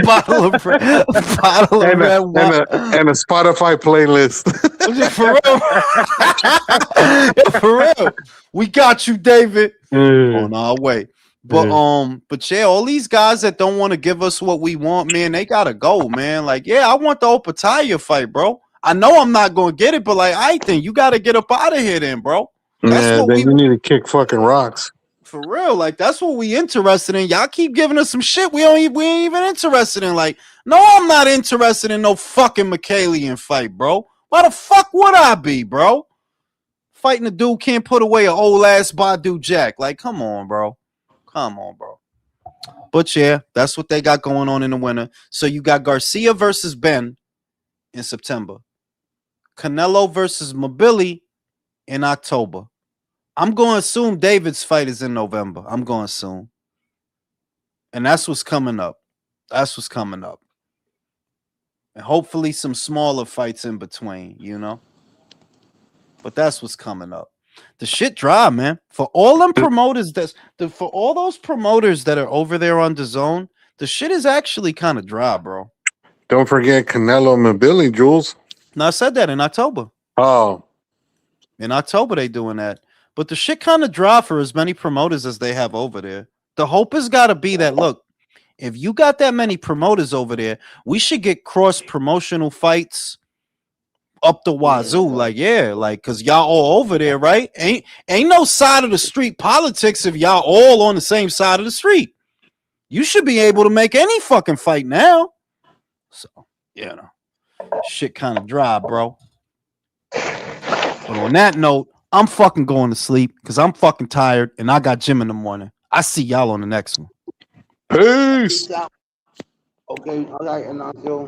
bottle of red wine. And a Spotify playlist. For real. We got you, David. Yeah. On our way. But yeah, all these guys that don't want to give us what we want, man, they gotta go, man. Like, yeah, I want the Opataya fight, bro. I know I'm not gonna get it, but like, I think you gotta get up out of here, then, bro. That's what then you need to kick fucking rocks. For real, like, that's what we interested in. Y'all keep giving us some shit we ain't even interested in. Like, no, I'm not interested in no fucking Mikhalian fight, bro. Why the fuck would I be, bro? Fighting a dude can't put away an old ass Badu Jack. Like, come on, bro. Come on, bro. But yeah, that's what they got going on in the winter. So you got Garcia versus Ben in September. Canelo versus Mobili in October. I'm going to assume David's fight is in November. I'm going to assume. And that's what's coming up. That's what's coming up. And hopefully some smaller fights in between, you know? But that's what's coming up. The shit dry, man. For all them promoters for all those promoters that are over there on DAZN, the shit is actually kind of dry, bro. Don't forget Canelo and Billy, Jules. No, I said that in October. Oh. In October they doing that. But the shit kind of dry for as many promoters as they have over there. The hope has got to be that, look, if you got that many promoters over there, we should get cross-promotional fights up the wazoo. Like, yeah, like, because y'all all over there, right? Ain't no side of the street politics if y'all all on the same side of the street. You should be able to make any fucking fight now. So, you know, shit kind of dry, bro. But on that note, I'm fucking going to sleep because I'm fucking tired and I got gym in the morning. I see y'all on the next one. Peace. Okay, all right, and until